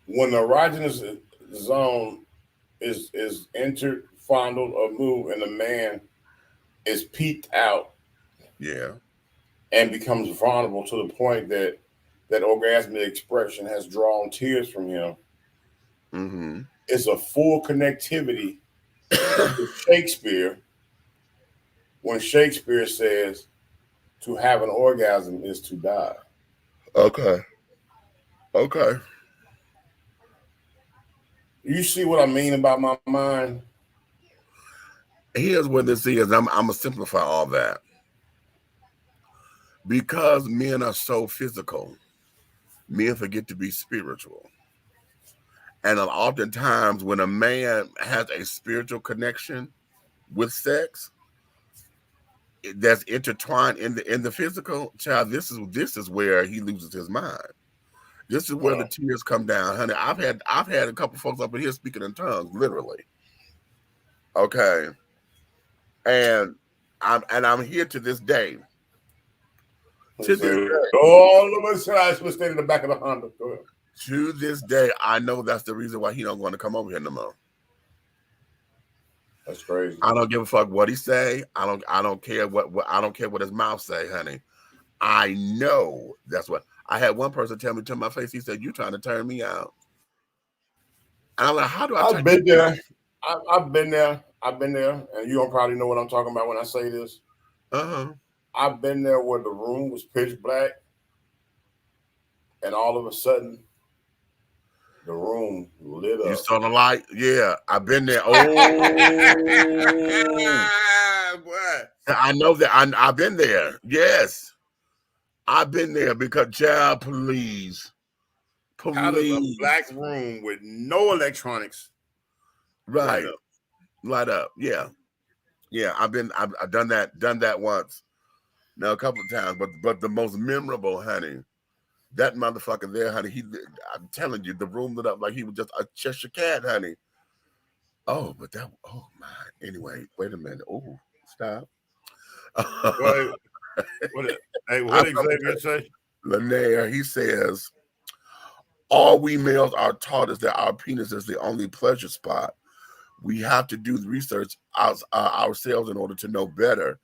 When the erogenous zone is entered, fondled, or moved, and the man is peaked out, yeah, and becomes vulnerable to the point that that orgasmic expression has drawn tears from him, it's a full connectivity with Shakespeare when Shakespeare says to have an orgasm is to die. Okay. Okay. You see what I mean about my mind? Here's what this is. I'm going to simplify all that. Because men are so physical, men forget to be spiritual. And oftentimes when a man has a spiritual connection with sex that's intertwined in the physical, child, this is where he loses his mind. This is where the tears come down, honey. I've had a couple folks up in here speaking in tongues, literally. Okay. And I'm here to this day. To this day. All of us was standing in the back of the Honda. To this day, I know that's the reason why he don't want to come over here no more. That's crazy. I don't give a fuck what he say. I don't care what his mouth say, honey. I know that's what. I had one person tell me to my face, he said, "You trying to turn me out?" And I'm like, how do I I've been there. I've been there. I've been there. And you don't probably know what I'm talking about when I say this. I've been there where the room was pitch black. And all of a sudden, the room lit up. You saw the light? Yeah, I've been there. Oh, what? I know that. I've been there. Yes, I've been there because, child, please. Out of a black room with no electronics. Right. Light up. Yeah. Yeah. I've done that once. Now a couple of times, but the most memorable, honey, that motherfucker there, honey, I'm telling you, the room lit up like he was just a Cheshire cat, honey. Oh, but my. Anyway, wait a minute. Oh, stop. What Xavier say? Lanier, he says, all we males are taught is that our penis is the only pleasure spot. We have to do the research ourselves in order to know better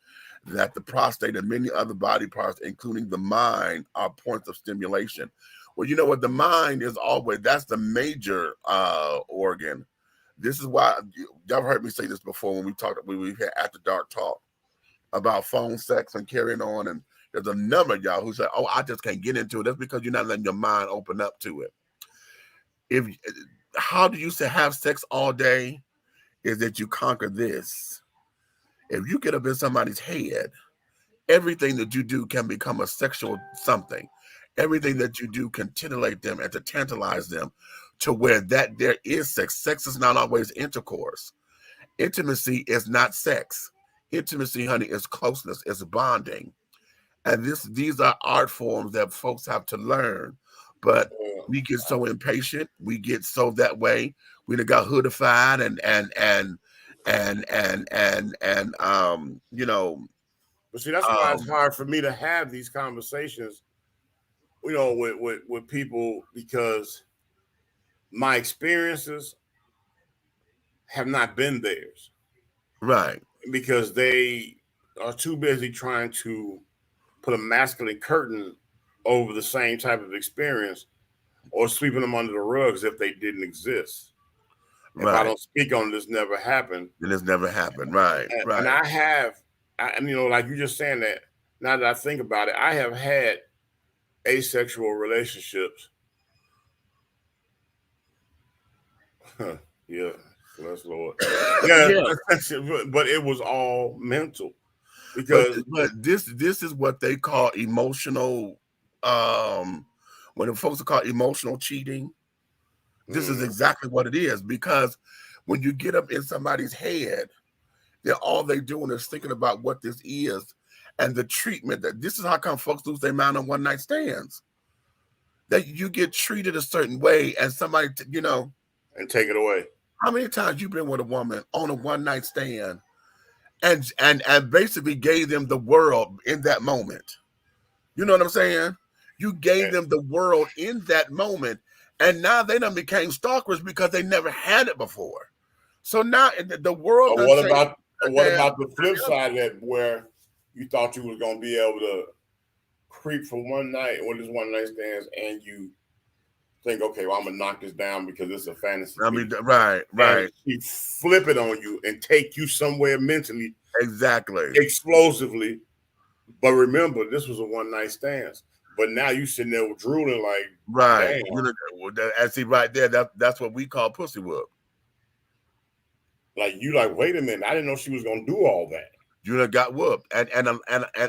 that the prostate and many other body parts, including the mind, are points of stimulation. Well, you know what? The mind is always, that's the major organ. This is why, y'all heard me say this before when we've had After Dark talk about phone sex and carrying on. And there's a number of y'all who say, oh, I just can't get into it. That's because you're not letting your mind open up to it. How do you say have sex all day? Is that you conquer this. If you get up in somebody's head, everything that you do can become a sexual something. Everything that you do can titillate them and to tantalize them to where that there is sex. Sex is not always intercourse. Intimacy is not sex. Intimacy, honey, is closeness, is bonding. And these are art forms that folks have to learn. But We get so impatient. We get so that way. We done got hoodified and you know. But see, that's why it's hard for me to have these conversations, you know, with people, because my experiences have not been theirs. Right. Because they are too busy trying to put a masculine curtain over the same type of experience, or sweeping them under the rug as if they didn't exist. If I don't speak on this, never happened. And it's never happened. Right. And I have, you know, like you just saying that, now that I think about it, I have had asexual relationships. Yeah, bless Lord. Yeah, but it was all mental. Because but this is what they call emotional, when the folks are called emotional cheating. This is exactly what it is, because when you get up in somebody's head, then all they doing is thinking about what this is and the treatment. That this is how come folks lose their mind on one night stands. That you get treated a certain way, and somebody, you know, and take it away. How many times you been with a woman on a one night stand and basically gave them the world in that moment? You know what I'm saying? You gave them the world in that moment, and now they done became stalkers because they never had it before. So now the world. What about the flip side of that, where you thought you was gonna be able to creep for one night with this one night stands, and you think, okay, well, I'm gonna knock this down because it's a fantasy. I mean, right. You flip it on you and take you somewhere mentally, exactly, explosively. But remember, this was a one night stand. But now you sitting there drooling like, right. And see, right there, that's what we call pussy whoop. Like, you like, wait a minute, I didn't know she was gonna do all that. You done got whooped, and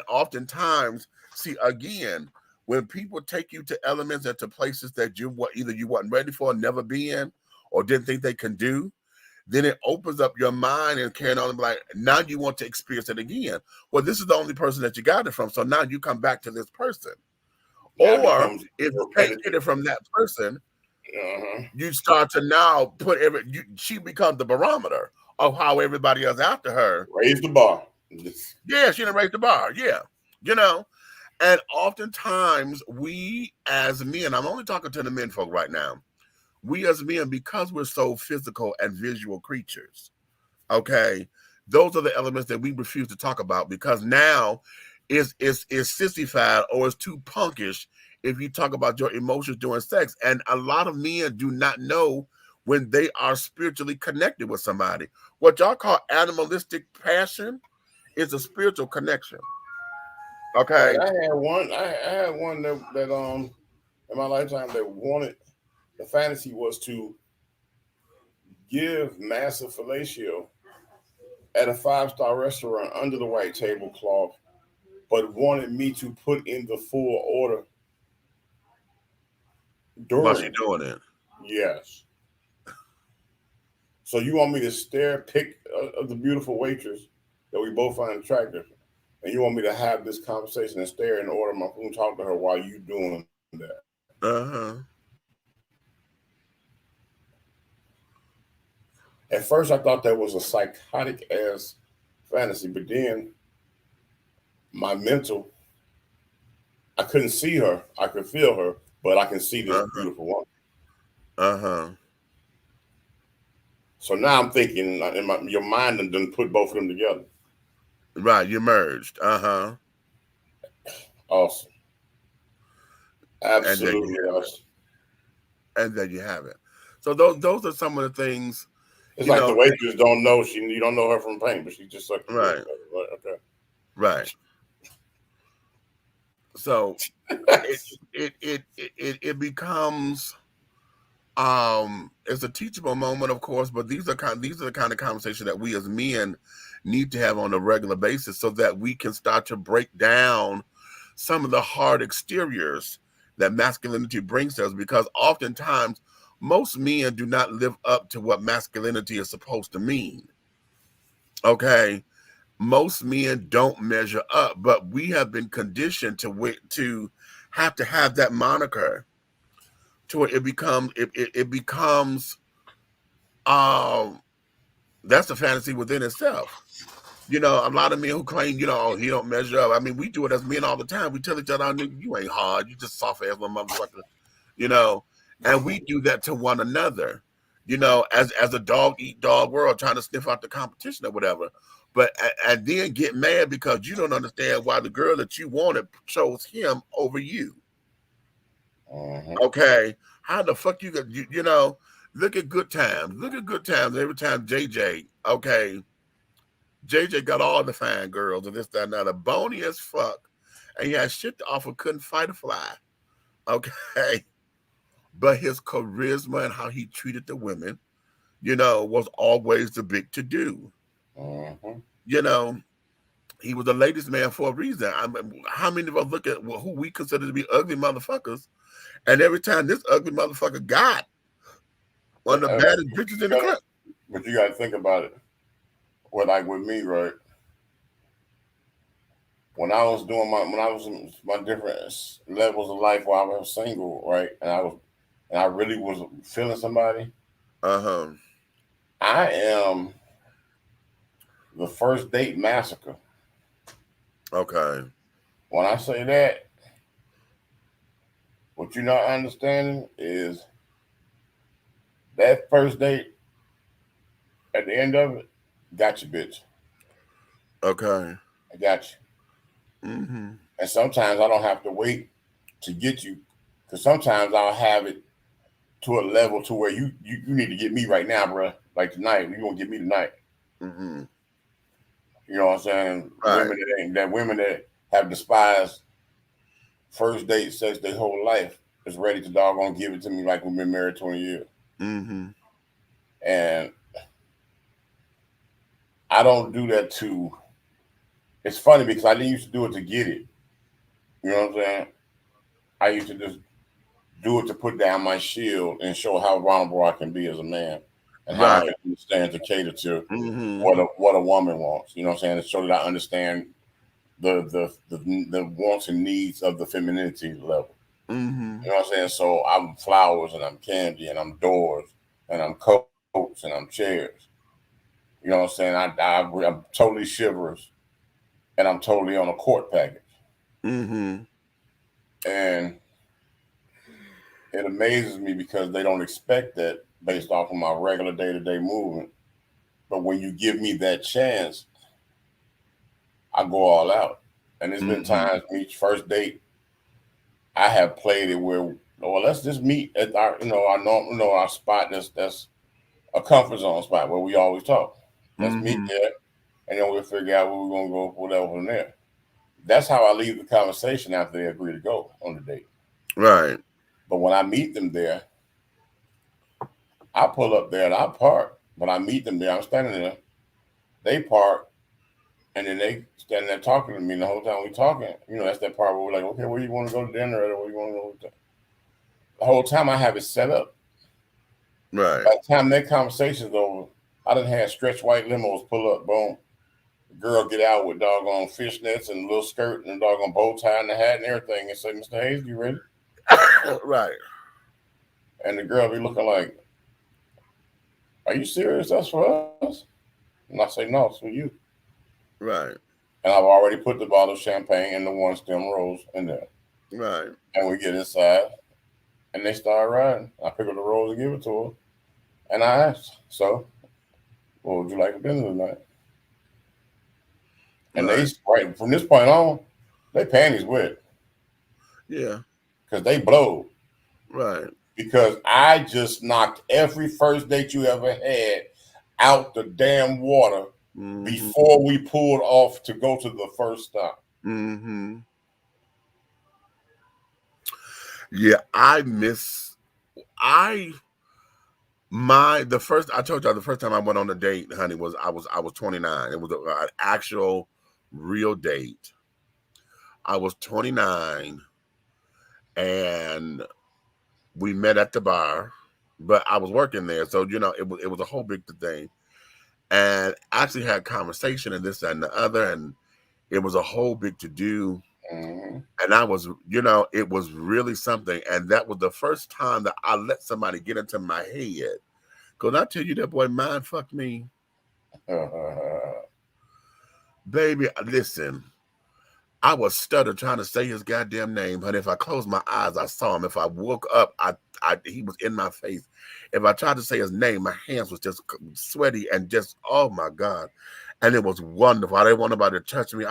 oftentimes, see, again, when people take you to elements and to places that you wasn't ready for, never been, or didn't think they can do, then it opens up your mind and carrying on, and like, now you want to experience it again. Well, this is the only person that you got it from, so now you come back to this person. Or if you can't get it from that person, you start to now put she becomes the barometer of how everybody else after her raise the bar. Yeah, she done raised the bar. Yeah, you know. And oftentimes we as men, I'm only talking to the men folk right now, we as men, because we're so physical and visual creatures, okay, those are the elements that we refuse to talk about, because now it's sissified or it's too punkish if you talk about your emotions during sex. And a lot of men do not know when they are spiritually connected with somebody. What y'all call animalistic passion is a spiritual connection. Okay. I had one that in my lifetime that wanted, the fantasy was to give massive fellatio at a 5-star restaurant under the white tablecloth, but wanted me to put in the full order during. While she doing it. Yes. So you want me to pick the beautiful waitress that we both find attractive, and you want me to have this conversation and stare and order my food and talk to her while you doing that? At first, I thought that was a psychotic ass fantasy, but then my mental, I couldn't see her, I could feel her, but I can see this beautiful woman. So now I'm thinking, your mind done put both of them together. Right, you merged. Awesome. Absolutely awesome. And then you have it. So those are some of the things. It's like the waitress don't know you don't know her from pain, but she just like right. Okay. Right. So it becomes it's a teachable moment, of course, but these are the kind of conversations that we as men need to have on a regular basis, so that we can start to break down some of the hard exteriors that masculinity brings to us, because oftentimes most men do not live up to what masculinity is supposed to mean. Okay. Most men don't measure up, but we have been conditioned to have that moniker to where it becomes that's a fantasy within itself. You know, a lot of men who claim, you know, oh, he don't measure up. I mean, we do it as men all the time. We tell each other, nigga, you ain't hard. You just soft ass little motherfucker. You know, and we do that to one another. You know, as a dog eat dog world, trying to sniff out the competition or whatever. But and then get mad because you don't understand why the girl that you wanted chose him over you. Okay, how the fuck you got you know? Look at Good Times. Look at Good Times. Every time JJ, okay. JJ got all the fine girls and this, that, and that, bony as fuck. And he had shit to offer, couldn't fight a fly. Okay. But his charisma and how he treated the women, you know, was always the big to do. You know, he was the ladies' man for a reason. I mean, how many of us look at who we consider to be ugly motherfuckers? And every time this ugly motherfucker got one of the baddest bitches in the club. But you got to think about it. Well, like with me, right? When I was doing my different levels of life while I was single, right? And I really was feeling somebody. I am the first date massacre. Okay. When I say that, what you're not understanding is that first date, at the end of it, got you, bitch. Okay. I got you. And sometimes I don't have to wait to get you, because sometimes I'll have it to a level to where you need to get me right now, bro. Like tonight, you gonna get me tonight. You know what I'm saying? Right. Women that have despised first date sex their whole life is ready to doggone give it to me like we've been married 20 years. And I don't do that to. It's funny because I didn't used to do it to get it. You know what I'm saying? I used to just do it to put down my shield and show how vulnerable I can be as a man, and how I can understand to cater to what a woman wants. You know what I'm saying? To show that I understand the wants and needs of the femininity level. You know what I'm saying? So I'm flowers and I'm candy and I'm doors and I'm coats and I'm chairs. You know what I'm saying? I'm totally chivalrous, and I'm totally on a court package. And it amazes me because they don't expect that based off of my regular day-to-day movement. But when you give me that chance, I go all out. And there's been times each first date, I have played it where, well, let's just meet at our spot that's a comfort zone spot where we always talk. Let's meet there, and then we'll figure out where we're gonna go, whatever from there. That's how I leave the conversation after they agree to go on the date. Right. But when I meet them there, I pull up there and I park. When I meet them there, I'm standing there. They park, and then they standing there talking to me. And the whole time we talking, you know, that's that part where we're like, okay, where you want to go to dinner at, or where you want to go? The whole time I have it set up. Right. By the time that conversation's over, I done had stretch white limos pull up, boom. The girl get out with doggone fishnets and a little skirt and a doggone bow tie and the hat and everything and say, Mr. Hayes, you ready? Right. And the girl be looking like, are you serious? That's for us? And I say, no, it's for you. Right. And I've already put the bottle of champagne and the one stem rose in there. Right. And we get inside and they start riding. I pick up the rose and give it to her. And I asked, so, what would you like for dinner tonight? And they, right from this point on, they panties wet. Yeah. Because they blow. Right. Because I just knocked every first date you ever had out the damn water before we pulled off to go to the first stop. Yeah, I told y'all the first time I went on a date, honey, was I was 29. It was an actual real date. I was 29 and we met at the bar, but I was working there. So, you know, it was a whole big thing. And actually had conversation and this, that, and the other. And it was a whole big to do. And I was, you know, it was really something. And that was the first time that I let somebody get into my head. Because I tell you, that boy mind fucked me. Baby, listen. I was stuttering trying to say his goddamn name, but if I closed my eyes, I saw him. If I woke up, he was in my face. If I tried to say his name, my hands was just sweaty and just, oh my God. And it was wonderful. I didn't want nobody to touch me.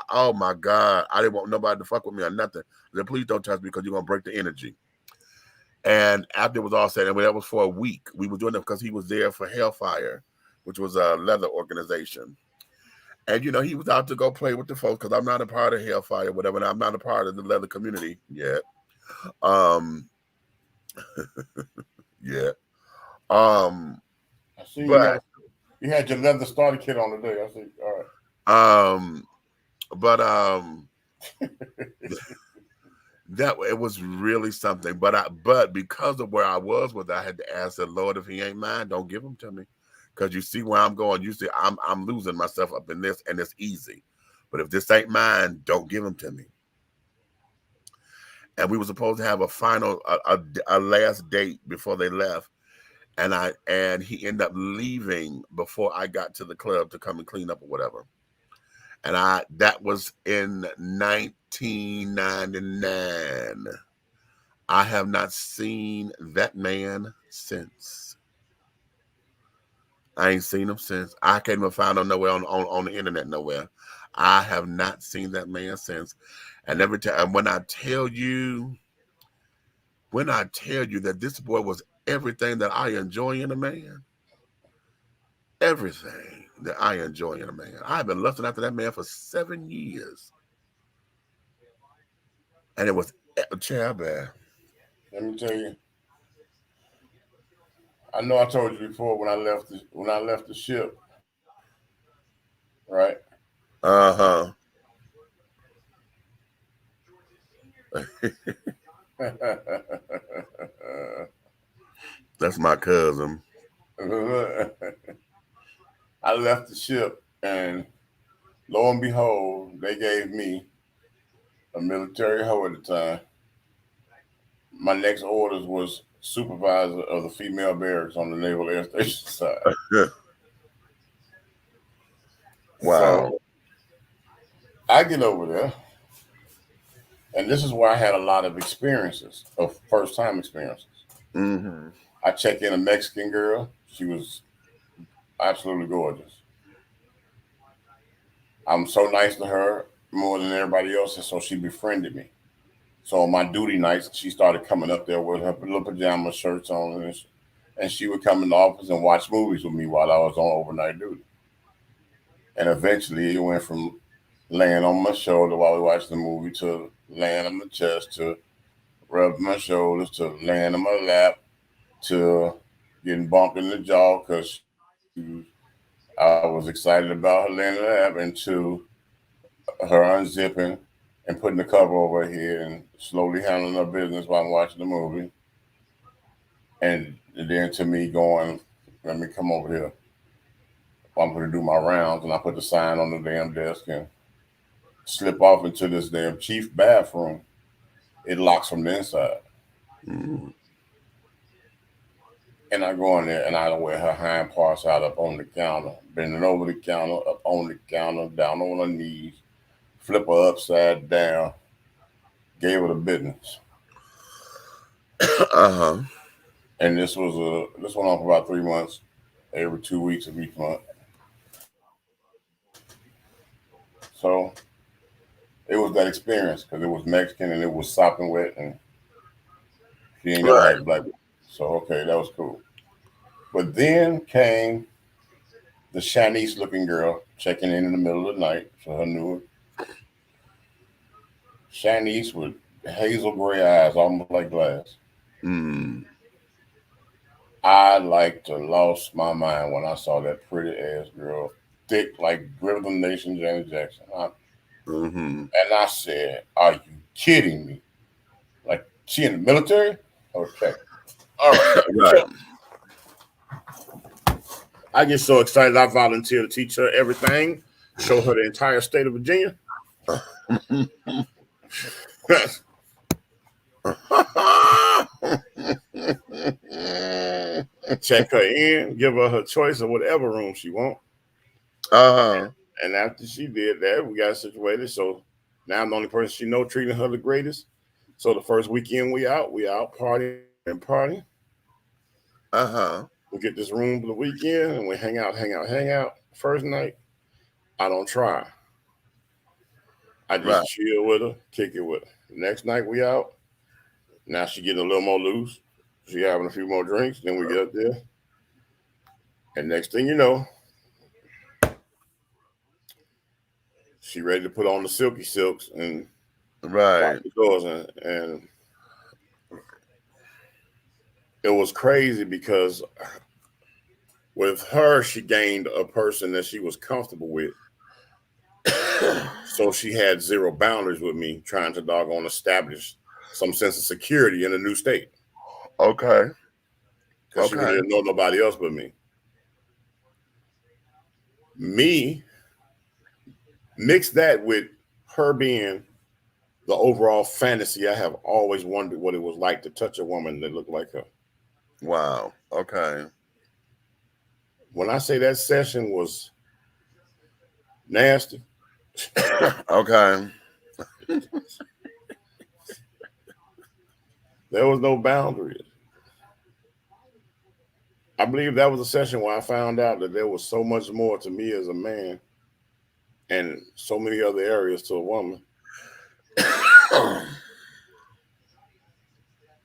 Oh my God. I didn't want nobody to fuck with me or nothing. I said, please don't touch me because you're going to break the energy. And after it was all said, and that was for a week. We were doing it because he was there for Hellfire, which was a leather organization. And, you know, he was out to go play with the folks because I'm not a part of Hellfire, whatever, and I'm not a part of the leather community yet. Yeah. I see you had your leather starter kit on today. I see. All right. That it was really something. But because of where I was with, I had to ask the Lord, if he ain't mine, don't give him to me. Because you see where I'm going. You see, I'm losing myself up in this, and it's easy. But if this ain't mine, don't give him to me. And we were supposed to have a final, a last date before they left. And he ended up leaving before I got to the club to come and clean up or whatever. And that was in 1999. I have not seen that man since. I ain't seen him since. I can't even find him nowhere on the internet nowhere. I have not seen that man since. And every time, when I tell you that this boy was everything that I enjoy in a man, everything that I enjoy in a man. I've been lusting after that man for 7 years. And it was Chabad. Let me tell you. I know I told you before when I left the ship, right? Uh-huh. That's my cousin. I left the ship, and lo and behold, they gave me a military hoe at the time. My next orders was supervisor of the female barracks on the Naval Air Station side. Wow. So I get over there, and this is where I had a lot of experiences, of first-time experiences. Mm-hmm. I checked in a Mexican girl. She was absolutely gorgeous. I'm so nice to her more than everybody else, and so she befriended me. So on my duty nights, she started coming up there with her little pajama shirts on, and she would come in the office and watch movies with me while I was on overnight duty. And eventually, it went from laying on my shoulder while we watched the movie to laying on my chest to rubbing my shoulders to laying on my lap to getting bumped in the jaw because I was excited about her laying in the lap, and to her unzipping and putting the cover over her head and slowly handling her business while I'm watching the movie. And then to me going, let me come over here. I'm going to do my rounds, and I put the sign on the damn desk and slip off into this damn chief bathroom. It locks from the inside. Mm-hmm. And I go in there, and I wear her hind parts out up on the counter, bending over the counter, up on the counter, down on her knees, flip her upside down, gave her the business. Uh-huh. And this went on for about 3 months, every 2 weeks of each month. So it was that experience because it was Mexican and it was sopping wet, and she ain't never had black. So okay, that was cool. But then came the Chinese looking girl checking in the middle of the night, so I knew it. Chinese with hazel gray eyes, almost like glass. Mm. I like to lost my mind when I saw that pretty ass girl, thick like Rhythm Nation Janet Jackson. Mm-hmm. And I said, "Are you kidding me? Like she in the military?" Okay, all right. Right. I get so excited. I volunteer to teach her everything, show her the entire state of Virginia. Check her in, give her choice of whatever room she want. And after she did that, we got situated. So now I'm the only person she know treating her the greatest. So the first weekend we out partying and partying. We get this room for the weekend and we hang out. First night, I don't try. I just chill with her, kick it with her. Next night we out. Now she getting a little more loose. She having a few more drinks. Then we get up there. And next thing you know, she ready to put on the silky silks and lock the doors and it was crazy because with her, she gained a person that she was comfortable with. So she had zero boundaries with me, trying to doggone establish some sense of security in a new state. Okay. Because she really didn't know nobody else but me. Me, mix that with her being the overall fantasy. I have always wondered what it was like to touch a woman that looked like her. Wow. Okay. When I say that session was nasty. Okay. There was no boundaries. I believe that was a session where I found out that there was so much more to me as a man and so many other areas to a woman.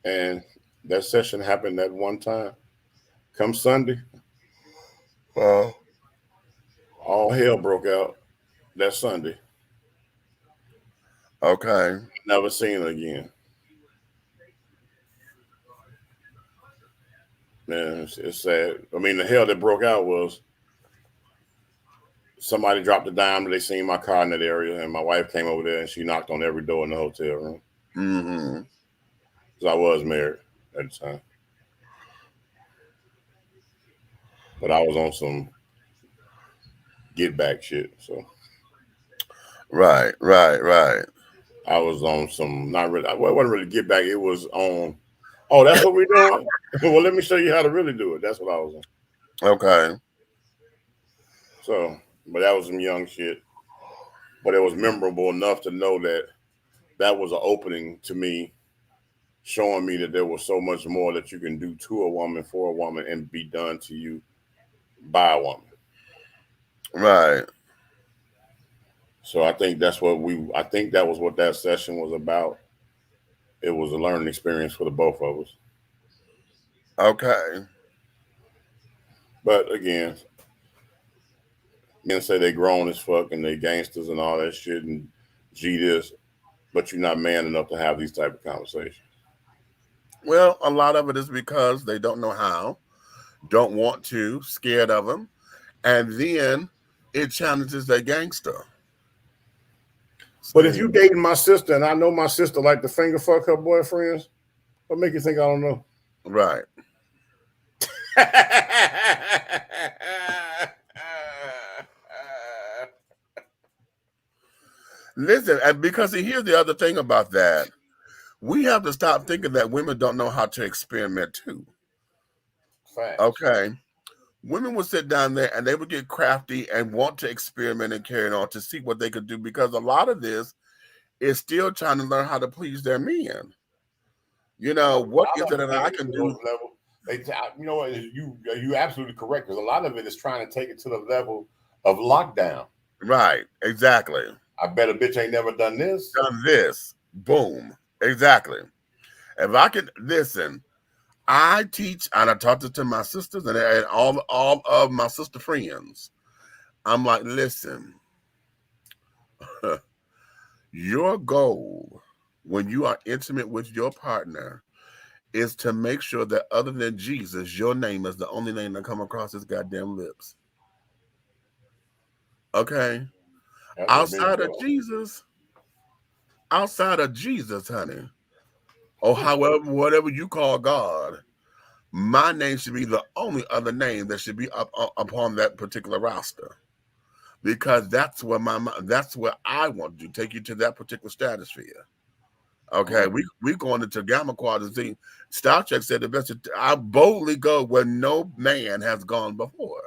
And that session happened that one time. Come Sunday, all hell broke out that Sunday. Okay. Never seen her again. Man, it's sad. I mean, the hell that broke out was somebody dropped a dime that they seen my car in that area, and my wife came over there and she knocked on every door in the hotel room. Mm-hmm. Because I was married at the time. But I was on some get back shit. So Right. I was on some not really. Well, it wasn't really get back. It was on. Oh, that's what we're doing. Well, let me show you how to really do it. That's what I was on. Okay. So, but that was some young shit. But it was memorable enough to know that that was an opening to me, showing me that there was so much more that you can do to a woman, for a woman, and be done to you by a woman. Right. So I think that's what I think that was what that session was about. It was a learning experience for the both of us. Okay. But again, men say they grown as fuck and they gangsters and all that shit and G this, but you're not man enough to have these type of conversations. Well, a lot of it is because they don't know how, don't want to, scared of them, and then it challenges their gangster. But if you dating my sister and I know my sister like to finger fuck her boyfriends, what make you think I don't know? Right. Listen, and because here's the other thing about that. We have to stop thinking that women don't know how to experiment too. Facts. Okay. Women would sit down there and they would get crafty and want to experiment and carry on to see what they could do, because a lot of this is still trying to learn how to please their men. You know, what is it that I can do? You know what? You're absolutely correct, because a lot of it is trying to take it to the level of lockdown. Right. Exactly. I bet a bitch ain't never done this. Done this. Boom. Exactly. If I could listen, I teach and I talk to my sisters and all of my sister friends. I'm like, listen, your goal when you are intimate with your partner is to make sure that other than Jesus, your name is the only name that come across his goddamn lips. Okay? Outside of Jesus, honey, or however, whatever you call God, my name should be the only other name that should be up upon that particular roster, because that's where I want to take you to that particular stratosphere. Okay, we going into Gamma Quad and see. Star Trek said the best. I boldly go where no man has gone before.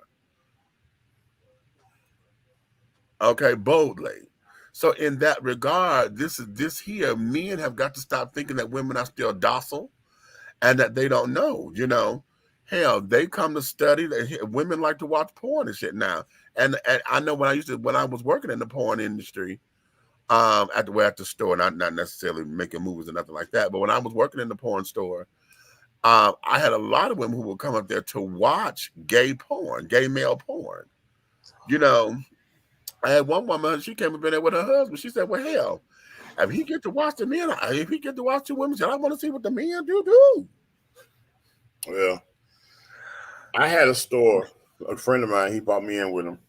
Okay, boldly. So in that regard, this here, men have got to stop thinking that women are still docile and that they don't know. Hell, they come to study. Women like to watch porn and shit now. And I know when I was working in the porn industry, at the store, not necessarily making movies or nothing like that, but when I was working in the porn store, I had a lot of women who would come up there to watch gay male porn. I had one woman, she came up in there with her husband. She said, well, hell, if he get to watch the men, if he get to watch two women, she said, I want to see what the men do. Well, I had a store, a friend of mine, he brought me in with him.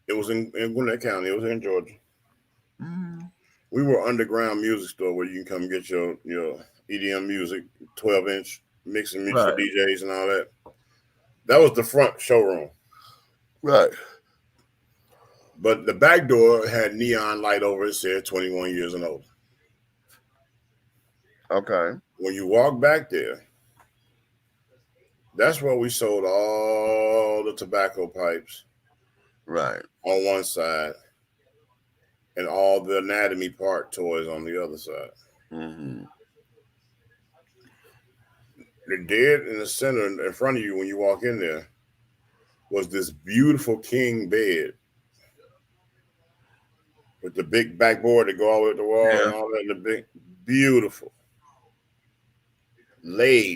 It was in Gwinnett County. It was in Georgia. We were underground music store where you can come get your EDM music, 12-inch mixing music for DJs and all that. That was the front showroom. Right. But the back door had neon light over it, said 21 years and older. Okay. When you walk back there, that's where we sold all the tobacco pipes. Right. On one side. And all the anatomy part toys on the other side. Mm-hmm. The dead in the center in front of you when you walk in there was this beautiful king bed with the big backboard that go all the way to the wall and all that. The big, beautiful.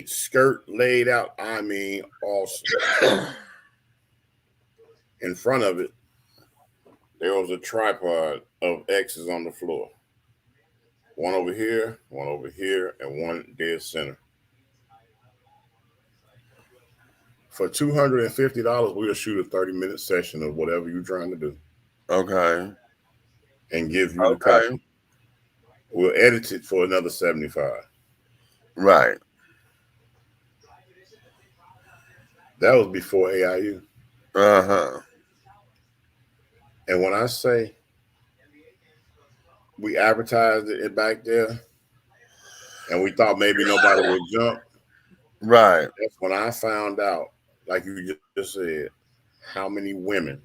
Skirt laid out. I mean, awesome. In front of it, there was a tripod of X's on the floor. One over here, and one dead center. For $250, we'll shoot a 30-minute session of whatever you're trying to do. Okay. And give you the copy. We'll edit it for another $75. Right. That was before AIU. Uh-huh. And when I say we advertised it back there and we thought maybe nobody would jump. Right. That's when I found out, like you just said, how many women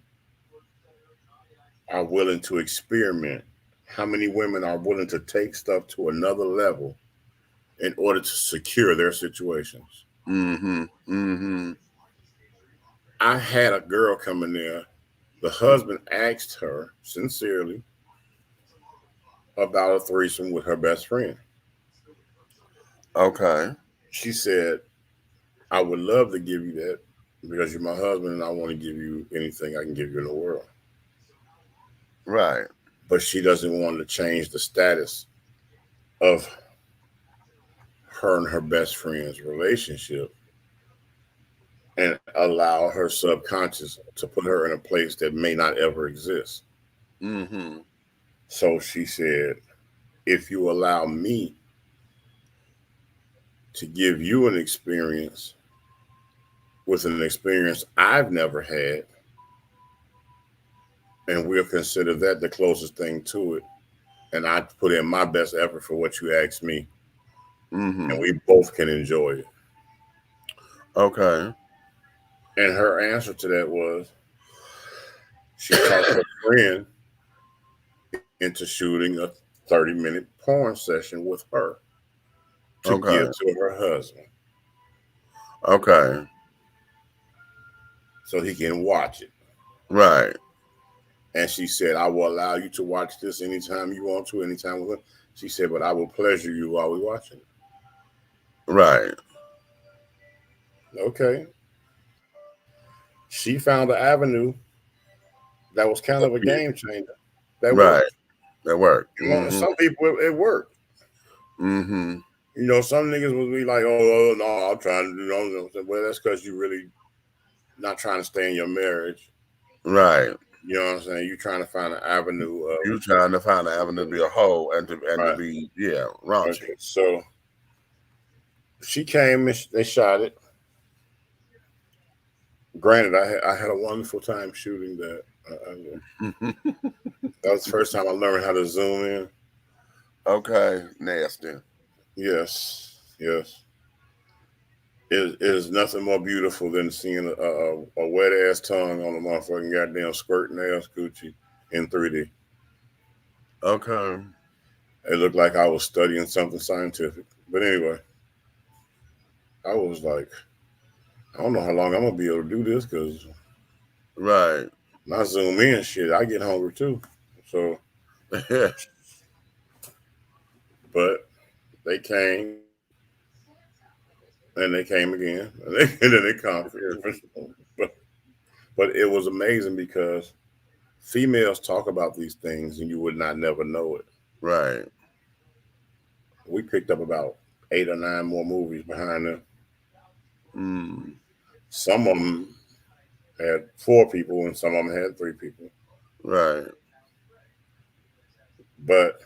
are willing to experiment. How many women are willing to take stuff to another level in order to secure their situations. Mm-hmm. Mm-hmm. I had a girl come in there. The husband asked her sincerely about a threesome with her best friend. Okay. She said, I would love to give you that because you're my husband and I want to give you anything I can give you in the world. Right. But she doesn't want to change the status of her and her best friend's relationship and allow her subconscious to put her in a place that may not ever exist. Mm-hmm. So she said, if you allow me to give you an experience with an experience I've never had, and we'll consider that the closest thing to it, and I put in my best effort for what you asked me, mm-hmm. and we both can enjoy it. Okay. And her answer to that was, she talked her friend into shooting a 30-minute porn session with her to give to her husband. Okay. So he can watch it. Right. And she said, I will allow you to watch this anytime you want to, anytime we want. She said, but I will pleasure you while we're watching it. Right. Okay. She found an avenue that was kind of a game changer. That worked. That worked. You know, some people, it worked. Mm-hmm. You know, some niggas would be like, oh no, I'm trying to do something. Well, that's because you really not trying to stay in your marriage. Right. You know what I'm saying? You're trying to find an avenue. You're trying to find an avenue to be a hoe and to be, raunchy. Okay. So she came and they shot it. Granted, I had a wonderful time shooting that. That was the first time I learned how to zoom in. Okay, nasty. Yes, yes. It is nothing more beautiful than seeing a wet ass tongue on a motherfucking goddamn squirting ass coochie in 3D. Okay. It looked like I was studying something scientific. But anyway, I was like, I don't know how long I'm gonna be able to do this because Right. when I zoom in, shit, I get hungry too. So, but they came and they came again, and then they conquered. But but it was amazing because females talk about these things and you would not never know it. Right. We picked up about 8 or 9 more movies behind them. Mm. Some of them had 4 people and some of them had 3 people. Right. But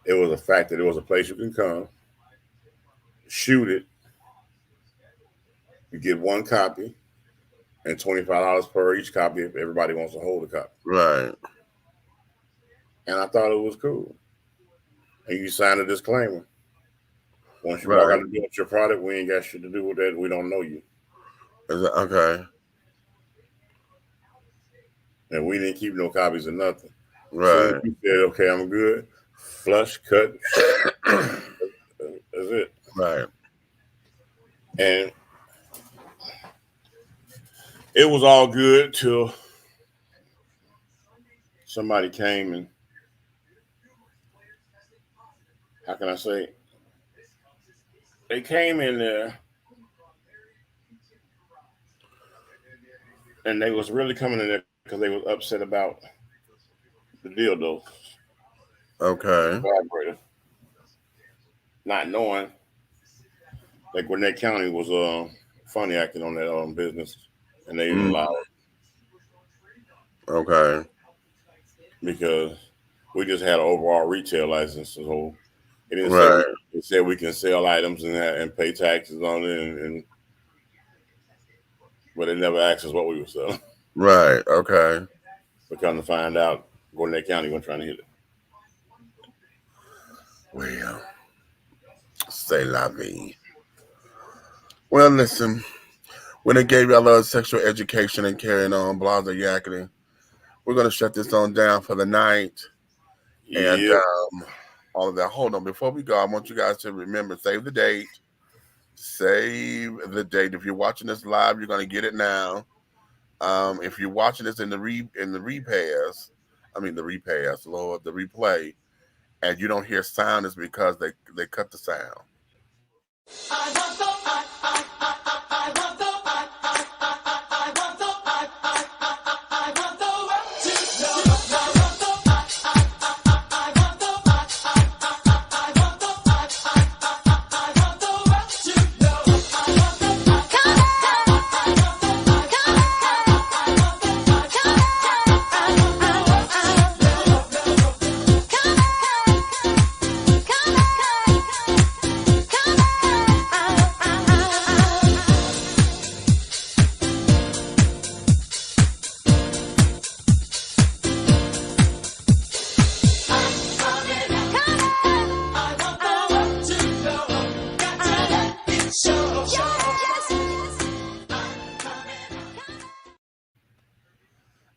it was a fact that it was a place you can come, shoot it, you get 1 copy, and $25 per each copy if everybody wants to hold a copy. Right. And I thought it was cool. And you sign a disclaimer. Once you walk Right. out the door with your product, we ain't got shit to do with that. We don't know you. Okay. And we didn't keep no copies of nothing. Right. So you said, okay, I'm good. Flush, cut. That's it. Right. And it was all good till somebody came and, how can I say, they came in there and they was really coming in there because they was upset about the dildo Okay. vibrator, not knowing that Gwinnett County was funny acting on that business, and they didn't allow it Okay. because we just had an overall retail license. So it didn't say Right. it said we can sell items and pay taxes on it, and but it never asked us what we were selling. Right. Okay. But come to find out, Gwinnett County wasn't trying to hit it. Well, say la vie. Well, listen. When they gave you a little sexual education and carrying on, blah, blah, yakety, we're going to shut this on down for the night. And Yeah. all of that. Hold on. Before we go, I want you guys to remember, save the date. Save the date. If you're watching this live, you're going to get it now. If you're watching this in the repass, Lord, the replay, and you don't hear sound, is because they cut the sound.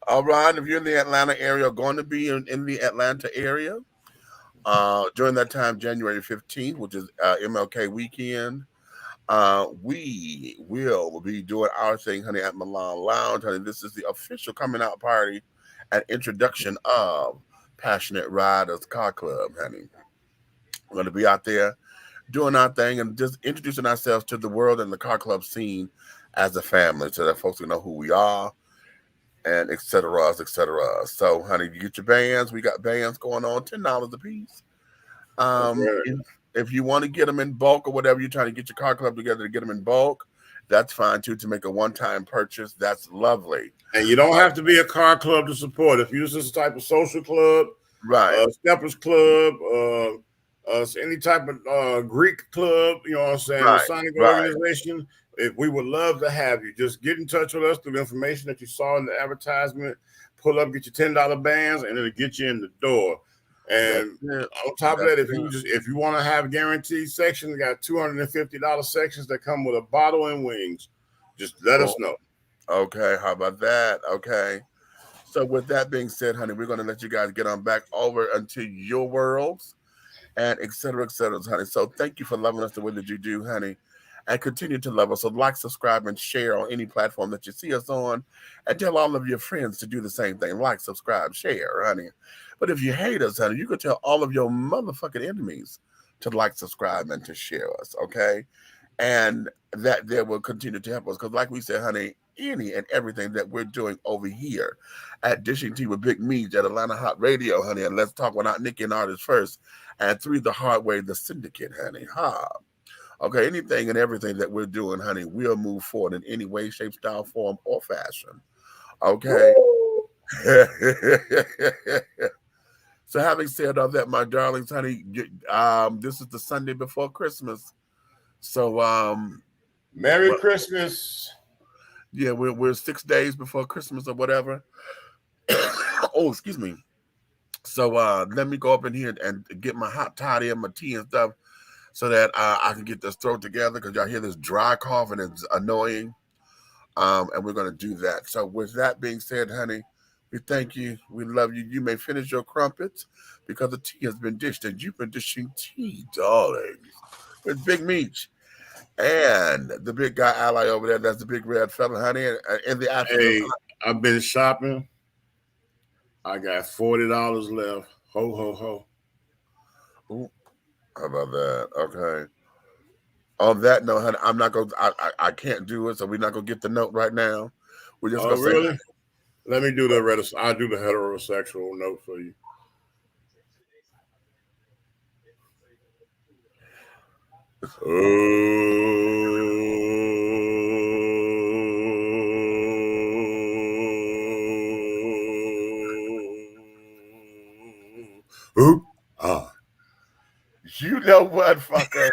All right, if you're in the Atlanta area, going to be in the Atlanta area during that time, January 15th, which is MLK weekend, we will be doing our thing, honey, at Milan Lounge. Honey, this is the official coming out party and introduction of Passionate Riders Car Club, honey. We're going to be out there doing our thing and just introducing ourselves to the world and the car club scene as a family so that folks can know who we are. And et cetera, et cetera. So, honey, you get your bands. We got bands going on, $10 a piece. If you want to get them in bulk or whatever, you're trying to get your car club together to get them in bulk, that's fine too. To make a one-time purchase, that's lovely. And you don't have to be a car club to support. If you're this type of social club, right? Steppers Club, any type of Greek club, you know what I'm saying? Right. Masonic organization. If we would love to have you, just get in touch with us through the information that you saw in the advertisement. Pull up, get your $10 bands, and it'll get you in the door. And That's it. on top of that, That's if you want to have guaranteed sections, we got $250 sections that come with a bottle and wings. Just let us know. Okay, how about that? Okay. So with that being said, honey, we're gonna let you guys get on back over into your worlds and et cetera, honey. So thank you for loving us the way that you do, honey. And continue to love us. So like, subscribe, and share on any platform that you see us on. And tell all of your friends to do the same thing. Like, subscribe, share, honey. But if you hate us, honey, you can tell all of your motherfucking enemies to like, subscribe, and to share us, okay? And that there will continue to help us. Because like we said, honey, any and everything that we're doing over here at Dishing Tea with Big Meech at Atlanta Hot Radio, honey, and Let's Talk Without Nikki and Artists First, and Through the Hard Way, the Syndicate, honey, okay, anything and everything that we're doing, honey, we'll move forward in any way, shape, style, form, or fashion, okay? So having said all that, my darlings, honey, this is the Sunday before Christmas. So Merry Christmas. Yeah, we're 6 days before Christmas or whatever. Oh, excuse me. So let me go up in here and get my hot toddy and my tea and stuff so that I can get this throat together, because y'all hear this dry cough and it's annoying. And we're gonna do that. So with that being said, honey, we thank you. We love you. You may finish your crumpets because the tea has been dished, and you've been dishing tea, darling, with Big Meech. And the big guy ally over there, that's the big red fella, honey. In the afternoon. Hey, I've been shopping. I got $40 left. Ho, ho, ho. Ooh, how about that? Okay. On that note, honey, I'm not going to, I can't do it, so we're not going to get the note right now. We're just going to really? say. Let me do I'll do the heterosexual note for you. You know what, fucker?